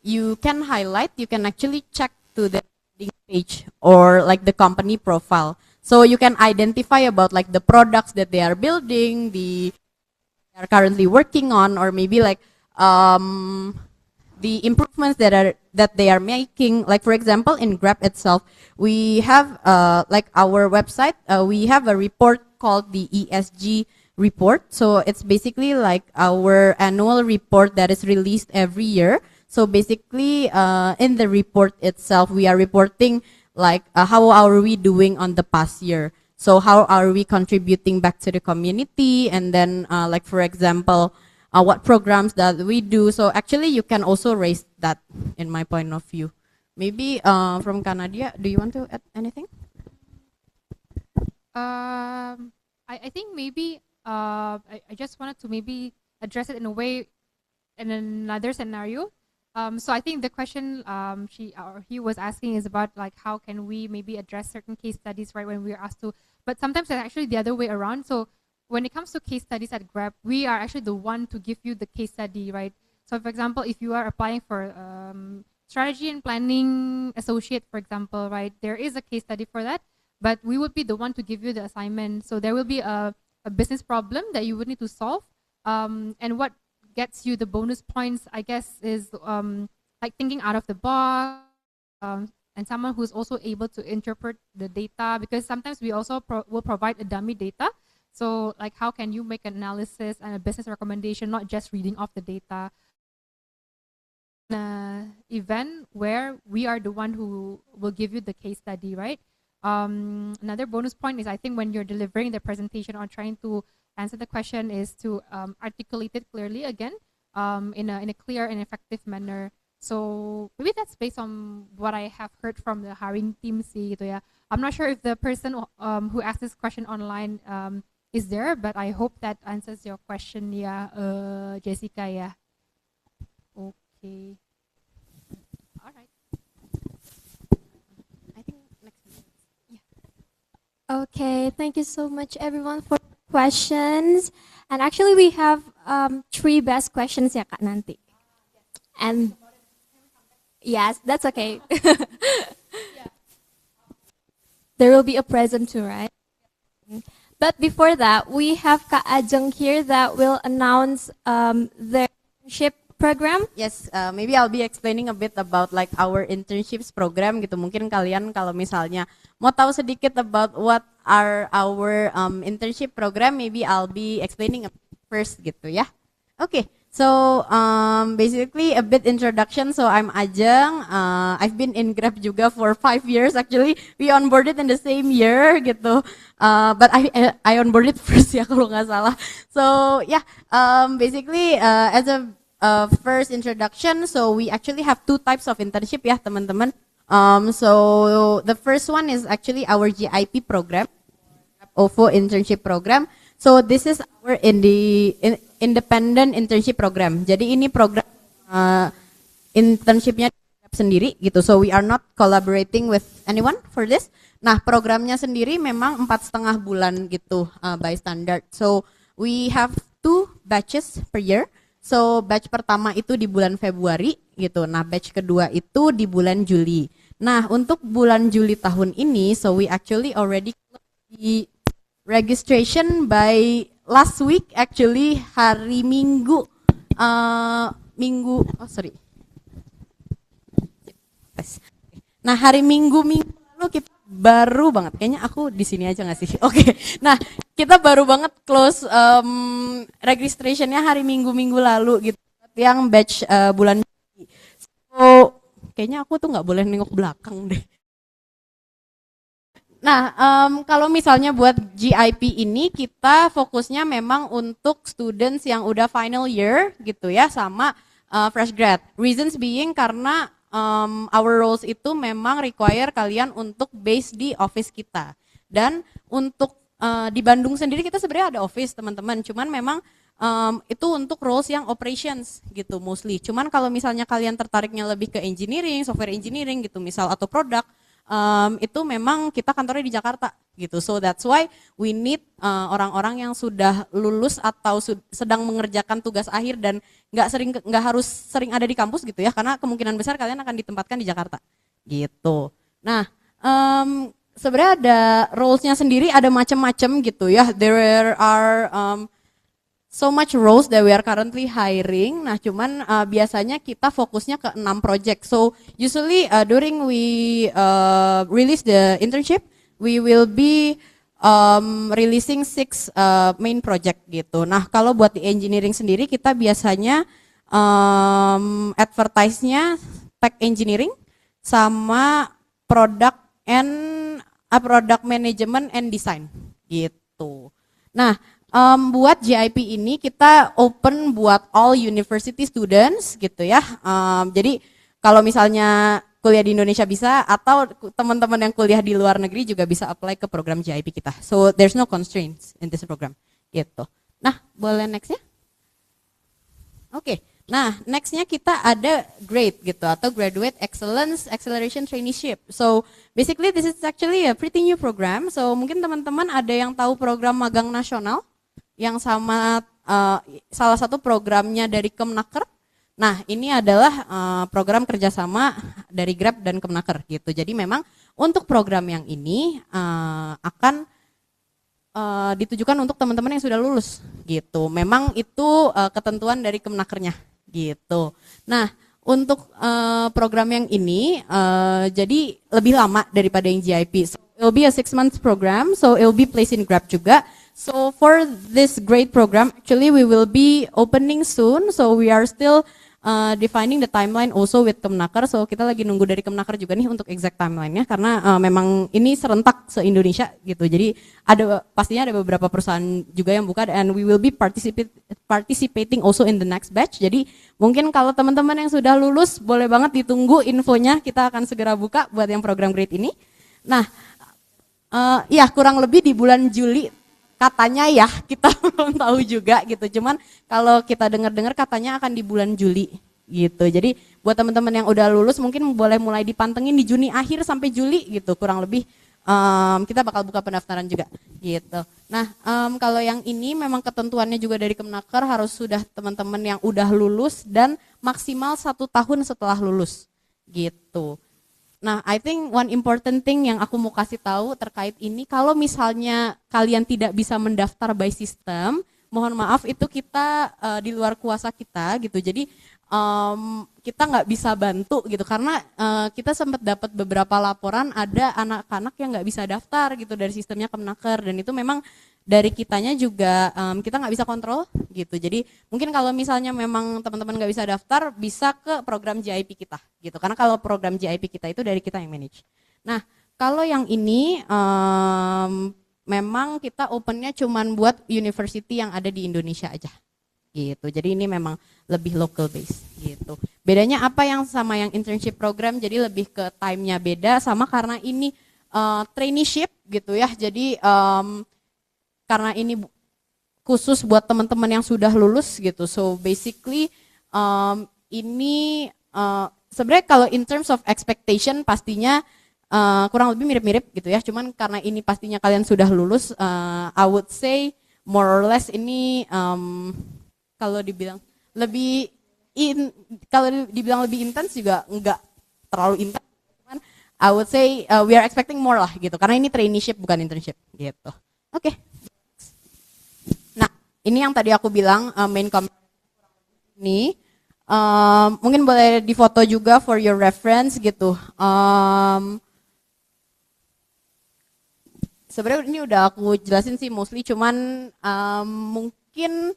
you can highlight, you can actually check to the landing page or like the company profile. So you can identify about like the products that they are building, they are currently working on, or maybe like the improvements that they are making. Like for example, in Grab itself, we have like our website, we have a report called the ESG report. So it's basically like our annual report that is released every year. So basically, in the report itself, we are reporting like how are we doing on the past year. So how are we contributing back to the community, and then like for example, what programs that we do. So actually you can also raise that in my point of view. Maybe from Kanadia, do you want to add anything? I think maybe I just wanted to maybe address it in a way, in another scenario. So I think the question she or he was asking is about like how can we maybe address certain case studies, right, when we are asked to, but sometimes it's actually the other way around. So when it comes to case studies at Grab, we are actually the one to give you the case study, right? So for example, if you are applying for strategy and planning associate, for example, right, there is a case study for that, but we would be the one to give you the assignment. So there will be a business problem that you would need to solve, and what gets you the bonus points, I guess, is like thinking out of the box, and someone who's also able to interpret the data, because sometimes we also will provide a dummy data. So like how can you make an analysis and a business recommendation, not just reading off the data. Event where we are the one who will give you the case study, right? Another bonus point is I think when you're delivering the presentation or trying to answer the question is to articulate it clearly again, in a clear and effective manner. So maybe that's based on what I have heard from the hiring team sih, gitu ya. I'm not sure if the person who asked this question online is there, but I hope that answers your question, ya, Jessica, ya. Okay. All right. I think next. Yeah. Okay, thank you so much everyone for questions. And actually we have 3 best questions ya Kak nanti. And yes, that's okay. There will be a present too, right? But before that, we have Kak Ajeng here that will announce the internship program. Yes, maybe I'll be explaining a bit about like our internships program gitu. Mungkin kalian kalau misalnya mau tahu sedikit about what are our internship program, maybe I'll be explaining first gitu ya. Okay, so basically a bit introduction. So I'm Ajeng. I've been in Grab juga for 5 years. Actually, we onboarded in the same year gitu. But I onboarded first ya kalau nggak salah. So yeah, basically as a first introduction, so we actually have 2 types of internship ya teman-teman. So the first one is actually our GIP program, OVO internship program. So this is our independent internship program. Jadi ini program internshipnya sendiri gitu. So we are not collaborating with anyone for this. Nah programnya sendiri memang 4,5 bulan gitu by standard. So we have 2 batches per year. So batch pertama itu di bulan Februari gitu. Nah batch kedua itu di bulan Juli. Nah untuk bulan Juli tahun ini, so we actually already di registration by last week, actually hari Minggu, Nah hari Minggu lalu kita baru banget, kayaknya aku di sini aja nggak sih? Oke. Nah kita baru banget close registrationnya hari Minggu lalu gitu, yang batch bulan So, kayaknya aku tuh nggak boleh nengok belakang deh. Nah, kalau misalnya buat GIP ini kita fokusnya memang untuk students yang udah final year gitu ya, sama fresh grad. Reasons being karena our roles itu memang require kalian untuk base di office kita. Dan untuk di Bandung sendiri kita sebenarnya ada office teman-teman, cuman memang itu untuk roles yang operations gitu mostly. Cuman kalau misalnya kalian tertariknya lebih ke engineering, software engineering gitu misal atau produk, itu memang kita kantornya di Jakarta gitu. So that's why we need orang-orang yang sudah lulus atau sedang mengerjakan tugas akhir dan nggak harus sering ada di kampus gitu ya, karena kemungkinan besar kalian akan ditempatkan di Jakarta gitu. Nah, sebenarnya ada roles-nya sendiri, ada macam-macam gitu ya. There are so much roles that we are currently hiring. Nah, cuman biasanya kita fokusnya ke 6 project. So, usually during we release the internship, we will be releasing 6 main project gitu. Nah, kalau buat di engineering sendiri kita biasanya advertise-nya tech engineering sama product management and design gitu. Nah, buat GIP ini kita open buat all university students gitu ya. Jadi kalau misalnya kuliah di Indonesia bisa, atau teman-teman yang kuliah di luar negeri juga bisa apply ke program GIP kita. So there's no constraints in this program gitu. Nah, boleh next ya? Oke. Nah, nextnya kita ada GRADE gitu, atau Graduate Excellence Acceleration Traineeship. So basically this is actually a pretty new program. So mungkin teman-teman ada yang tahu program magang nasional yang sama salah satu programnya dari Kemnaker. Nah, ini adalah program kerjasama dari Grab dan Kemnaker gitu. Jadi memang untuk program yang ini akan ditujukan untuk teman-teman yang sudah lulus gitu. Memang itu ketentuan dari Kemnakernya gitu. Nah, untuk program yang ini jadi lebih lama daripada yang GIP. So, it will be a 6 months program, so it will be placed in Grab juga. So for this great program, actually we will be opening soon. So we are still defining the timeline also with Kemnaker. So kita lagi nunggu dari Kemnaker juga nih untuk exact timeline-nya, karena memang ini serentak se-Indonesia gitu. Jadi pastinya ada beberapa perusahaan juga yang buka, and we will be participating also in the next batch. Jadi mungkin kalau teman-teman yang sudah lulus boleh banget ditunggu infonya, kita akan segera buka buat yang program grade ini. Nah, ya kurang lebih di bulan Juli katanya ya, kita belum tahu juga gitu. Cuman kalau kita dengar-dengar katanya akan di bulan Juli gitu. Jadi buat teman-teman yang udah lulus mungkin boleh mulai dipantengin di Juni akhir sampai Juli gitu. Kurang lebih kita bakal buka pendaftaran juga gitu. Nah, kalau yang ini memang ketentuannya juga dari Kemnaker, harus sudah teman-teman yang udah lulus dan maksimal 1 tahun setelah lulus gitu. Nah, I think one important thing yang aku mau kasih tahu terkait ini, kalau misalnya kalian tidak bisa mendaftar by system, mohon maaf itu kita di luar kuasa kita gitu. Jadi kita nggak bisa bantu gitu, karena kita sempat dapat beberapa laporan ada anak-anak yang nggak bisa daftar gitu dari sistemnya Kemnaker, dan itu memang dari kitanya juga kita nggak bisa kontrol gitu. Jadi mungkin kalau misalnya memang teman-teman nggak bisa daftar, bisa ke program GIP kita gitu, karena kalau program GIP kita itu dari kita yang manage. Nah, kalau yang ini memang kita opennya cuman buat university yang ada di Indonesia aja gitu. Jadi ini memang lebih local base gitu. Bedanya apa yang sama yang internship program, jadi lebih ke time-nya beda, sama karena ini traineeship gitu ya. Jadi karena ini khusus buat teman-teman yang sudah lulus gitu. So basically ini sebenarnya kalau in terms of expectation pastinya kurang lebih mirip-mirip gitu ya. Cuman karena ini pastinya kalian sudah lulus, I would say more or less ini kalau dibilang lebih intens juga enggak terlalu intens. Cuman I would say we are expecting more lah gitu. Karena ini traineeship bukan internship gitu. Oke. Nah, ini yang tadi aku bilang main comment ini. Mungkin boleh difoto juga for your reference gitu. Sebenarnya ini udah aku jelasin sih mostly, cuman mungkin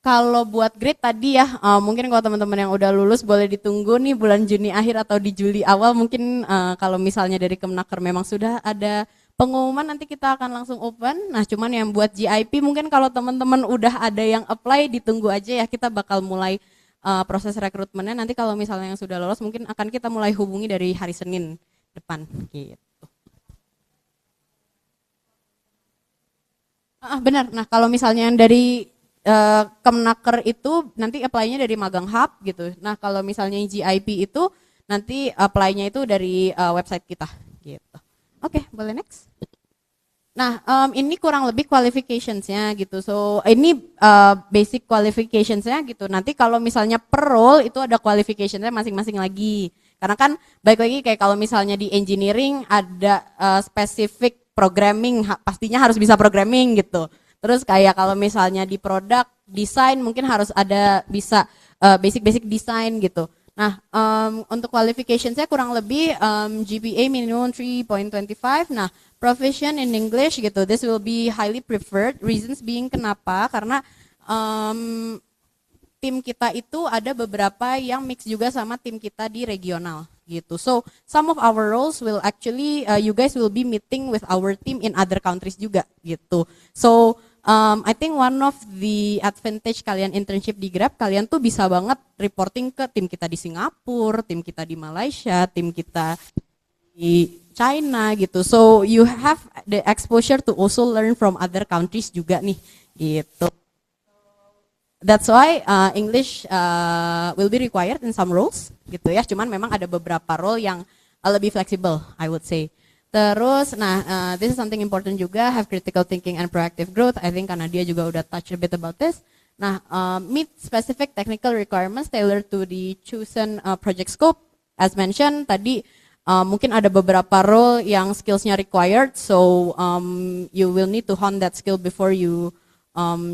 kalau buat grade tadi ya, mungkin kalau teman-teman yang udah lulus boleh ditunggu nih bulan Juni akhir atau di Juli awal. Mungkin kalau misalnya dari Kemenaker memang sudah ada pengumuman, nanti kita akan langsung open. Nah, cuman yang buat GIP mungkin kalau teman-teman udah ada yang apply, ditunggu aja ya. Kita bakal mulai proses rekrutmennya. Nanti kalau misalnya yang sudah lolos mungkin akan kita mulai hubungi dari hari Senin depan gitu. Benar. Nah, kalau misalnya yang dari Kemenaker itu nanti apply-nya dari Magang Hub gitu. Nah, kalau misalnya GIP itu nanti apply-nya itu dari website kita gitu. Oke, boleh next. Nah, ini kurang lebih qualifications-nya gitu. So, ini basic qualifications-nya gitu. Nanti kalau misalnya per role itu ada qualification-nya masing-masing lagi. Karena kan baik lagi kayak kalau misalnya di engineering ada specific programming, pastinya harus bisa programming gitu. Terus kayak kalau misalnya di produk desain mungkin harus ada bisa basic design gitu. Nah, untuk qualification saya kurang lebih GPA minimum 3.25. Nah, proficient in English gitu. This will be highly preferred. Reasons being kenapa? Karena tim kita itu ada beberapa yang mix juga sama tim kita di regional gitu. So, some of our roles will actually you guys will be meeting with our team in other countries juga gitu. So, I think one of the advantage kalian internship di Grab, kalian tuh bisa banget reporting ke tim kita di Singapura, tim kita di Malaysia, tim kita di China gitu. So you have the exposure to also learn from other countries juga nih gitu. That's why English will be required in some roles gitu ya. Cuman memang ada beberapa role yang lebih flexible, I would say. Terus, nah, this is something important juga, have critical thinking and proactive growth. I think karena dia juga udah touch a bit about this. Nah, meet specific technical requirements tailored to the chosen project scope. As mentioned tadi, mungkin ada beberapa role yang skillsnya required, so you will need to hone that skill before you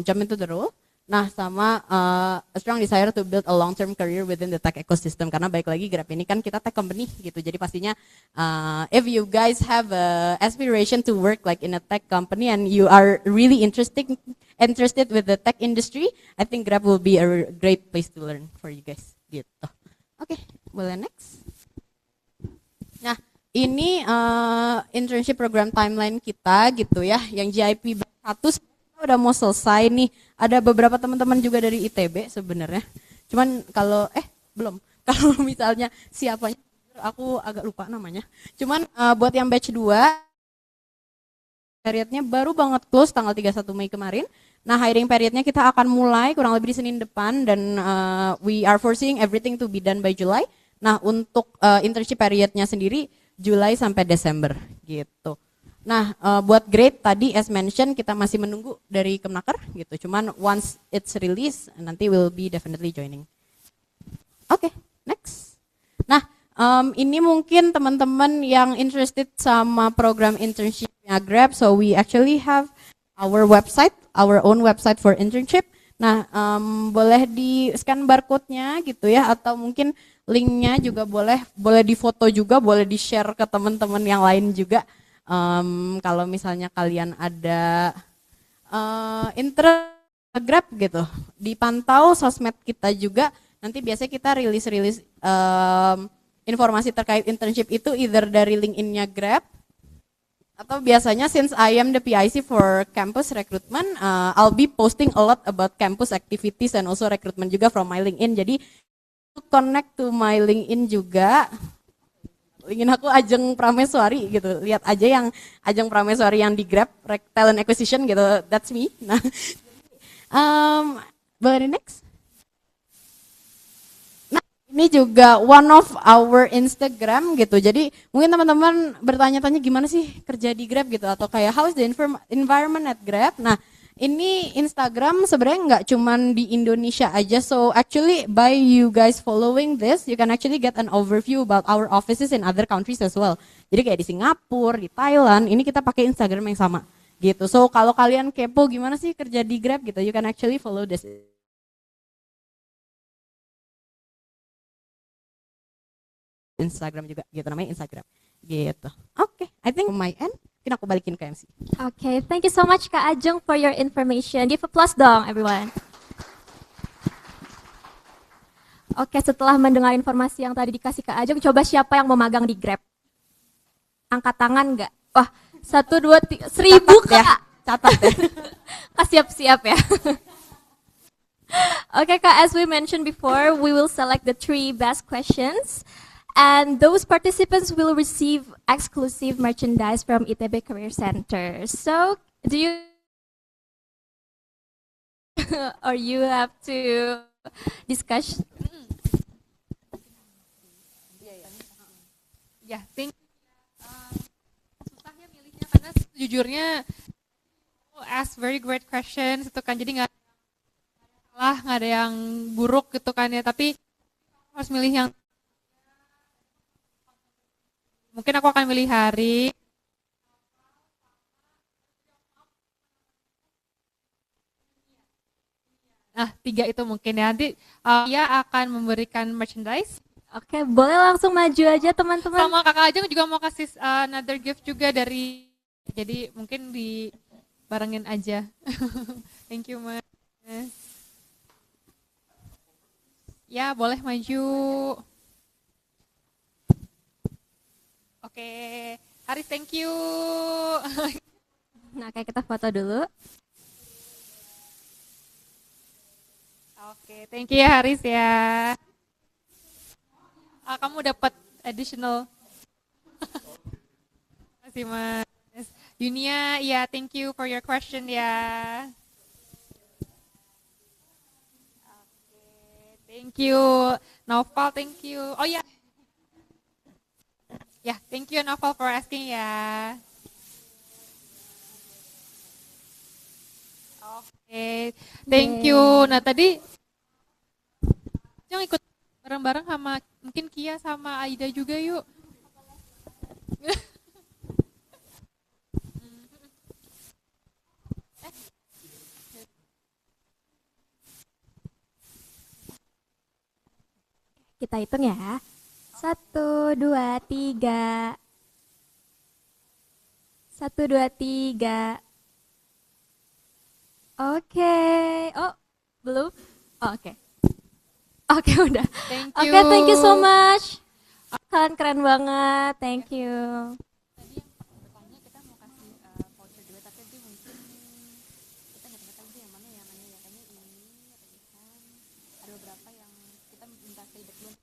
jump into the role. Nah, sama a strong desire to build a long-term career within the tech ecosystem. Karena baik lagi Grab ini kan kita tech company gitu. Jadi pastinya if you guys have a aspiration to work like in a tech company and you are really interested with the tech industry, I think Grab will be a great place to learn for you guys gitu. Oke, boleh next. Nah, ini internship program timeline kita gitu ya. Yang GIP 1 udah mau selesai nih. Ada beberapa teman-teman juga dari ITB sebenarnya. Cuman kalau belum. Kalau misalnya siapanya aku agak lupa namanya. Cuman buat yang batch 2 periodnya baru banget close tanggal 31 Mei kemarin. Nah, hiring periodnya kita akan mulai kurang lebih di Senin depan dan we are foreseeing everything to be done by July. Nah, untuk internship periodnya sendiri Julai sampai Desember gitu. Nah, buat grade tadi as mentioned kita masih menunggu dari Kemenaker gitu. Cuman once it's released nanti will be definitely joining. Oke, next. Nah, ini mungkin teman-teman yang interested sama program internshipnya Grab. So we actually have our website, our own website for internship. Nah, boleh di scan barcode-nya gitu ya, atau mungkin linknya juga boleh difoto juga, boleh di share ke teman-teman yang lain juga. Kalau misalnya kalian ada Grab gitu, dipantau sosmed kita juga. Nanti biasanya kita rilis informasi terkait internship itu either dari LinkedIn-nya Grab atau biasanya since I am the PIC for campus recruitment, I'll be posting a lot about campus activities and also recruitment juga from my LinkedIn. Jadi connect to my LinkedIn juga. Ingin aku Ajeng Prameswari gitu, lihat aja yang Ajeng Prameswari yang di Grab Talent Acquisition gitu, that's me. Nah, boleh next. Nah, ini juga one of our Instagram gitu. Jadi mungkin teman-teman bertanya-tanya gimana sih kerja di Grab gitu, atau kayak how is the environment at Grab. Nah, ini Instagram sebenarnya nggak cuman di Indonesia aja. So actually by you guys following this, you can actually get an overview about our offices in other countries as well. Jadi kayak di Singapura, di Thailand, ini kita pakai Instagram yang sama gitu. So kalau kalian kepo gimana sih kerja di Grab gitu, you can actually follow this Instagram juga gitu, namanya Instagram gitu. Oke, I think on my end. Mungkin aku balikin ke MC. Okay, thank you so much Kak Ajeng for your information. Give applause dong everyone. Oke, setelah mendengar informasi yang tadi dikasih Kak Ajeng, coba siapa yang mau magang di Grab? Angkat tangan nggak? Wah, 1, 2, 3, 1000 Kak. Catat ya. Kak, siap-siap ya. Okay, Kak, as we mentioned before, we will select the 3 best questions. And those participants will receive exclusive merchandise from ITB Career Center. So, do you or you have to discuss? Ya, susah ya milihnya karena sejujurnya ask very great questions itu kan, jadi nggak salah, nggak ada yang buruk gitu kan ya, tapi harus milih yang mungkin aku akan milih Hari. Nah, 3 itu mungkin ya. Nanti dia akan memberikan merchandise. Oke, boleh langsung maju aja teman-teman. Sama Kakak Ajeng juga mau kasih another gift juga dari, jadi mungkin dibarengin aja. Thank you, Mas. Ya, boleh maju. Oke, Haris, thank you. Nah, kayak kita foto dulu. Oke, thank you ya Haris ya. Kamu dapat additional. Terima kasih Mas. Yunia, ya thank you for your question ya. Oke, thank you. Noval, thank you. Oh ya. Ya, thank you Noval for asking ya. Oke, thank you. Nah tadi yang ikut bareng-bareng sama mungkin Kia sama Aida juga yuk. Kita hitung ya. 1, 2, 3. 1, 2, 3. Oke. Oh, belum? Oh, oke. Oke, udah. Thank Oke, you. thank you so much. Kalian keren banget. Thank you. Tadi yang bertanya kita mau kasih voucher juga, tapi nanti mungkin kita nggak tahu yang mana ya kayaknya ini ada beberapa yang kita minta stay back dulu.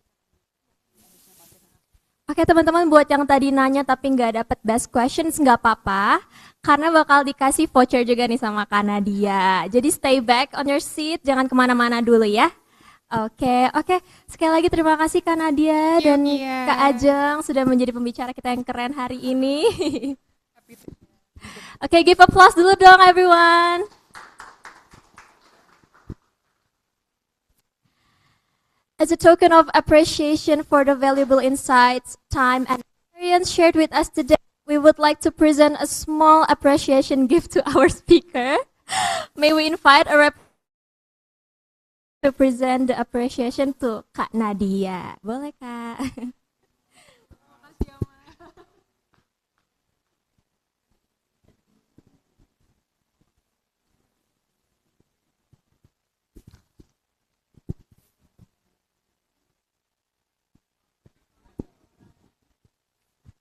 Oke teman-teman, buat yang tadi nanya tapi nggak dapat best questions nggak apa-apa, karena bakal dikasih voucher juga nih sama Kak Nadia. Jadi stay back on your seat, jangan kemana-mana dulu ya. Oke. Sekali lagi terima kasih Kak Nadia dan Kak Ajeng sudah menjadi pembicara kita yang keren hari ini. Oke, give applause dulu dong everyone. As a token of appreciation for the valuable insights, time, and experience shared with us today, we would like to present a small appreciation gift to our speaker. May we invite a rep to present the appreciation to Kak Nadia. Boleh, Kak?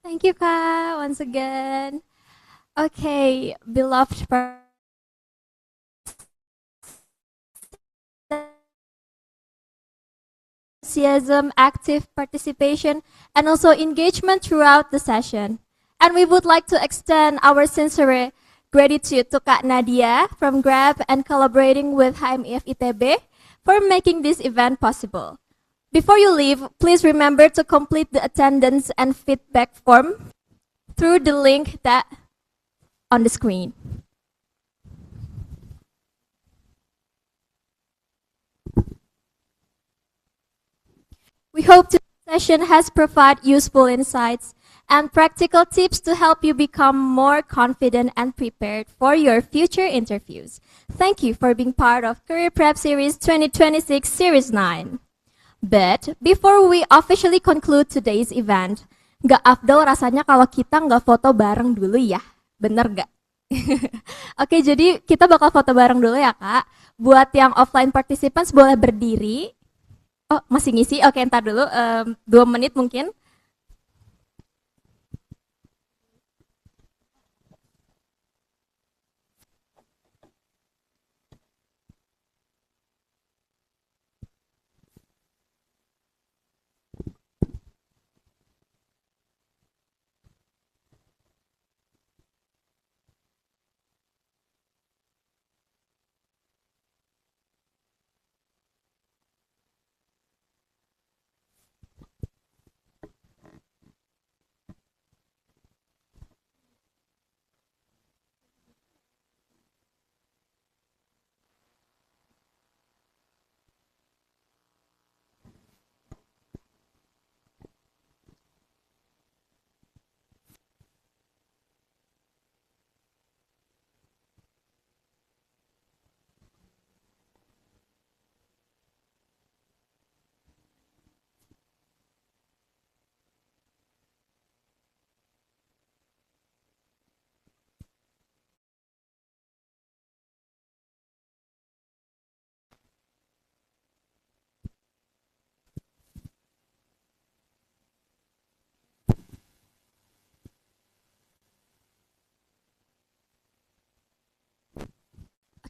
Thank you, Kak, once again. Okay, beloved enthusiasm, active participation, and also engagement throughout the session. And we would like to extend our sincere gratitude to Kak Nadia from Grab and collaborating with HMIF ITB for making this event possible. Before you leave, please remember to complete the attendance and feedback form through the link that on the screen. We hope today's session has provided useful insights and practical tips to help you become more confident and prepared for your future interviews. Thank you for being part of Career Prep Series 2026 Series 9. But before we officially conclude today's event, gak afdol rasanya kalau kita nggak foto bareng dulu ya, bener gak? Oke, jadi kita bakal foto bareng dulu ya Kak. Buat yang offline participants boleh berdiri. Oh, masih ngisi? Oke, ntar dulu. 2 menit mungkin.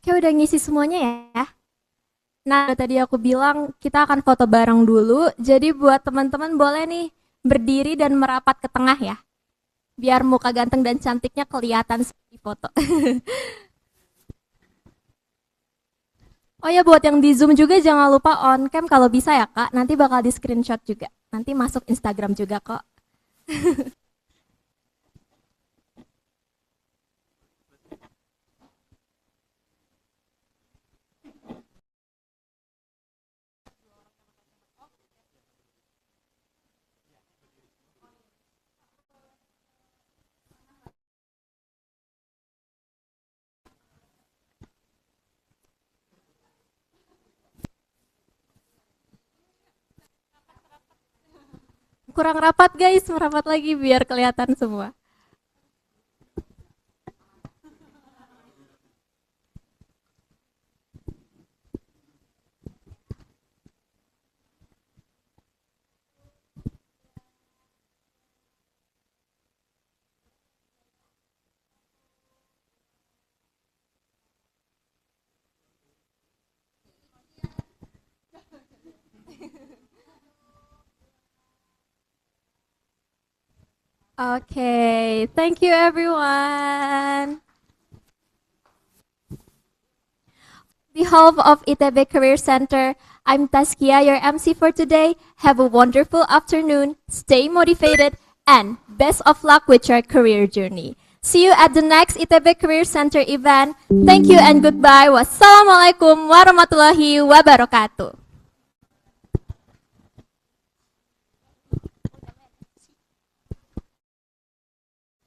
Oke, udah ngisi semuanya ya. Nah, tadi aku bilang kita akan foto bareng dulu. Jadi buat teman-teman boleh nih berdiri dan merapat ke tengah ya. Biar muka ganteng dan cantiknya kelihatan di foto. Oh ya, buat yang di Zoom juga jangan lupa on cam kalau bisa ya Kak. Nanti bakal di screenshot juga. Nanti masuk Instagram juga kok. Kurang rapat guys, merapat lagi biar kelihatan semua. Okay, thank you everyone. On behalf of ITB Career Center, I'm Taskia, your MC for today. Have a wonderful afternoon, stay motivated, and best of luck with your career journey. See you at the next ITB Career Center event. Thank you and goodbye. Wassalamualaikum warahmatullahi wabarakatuh.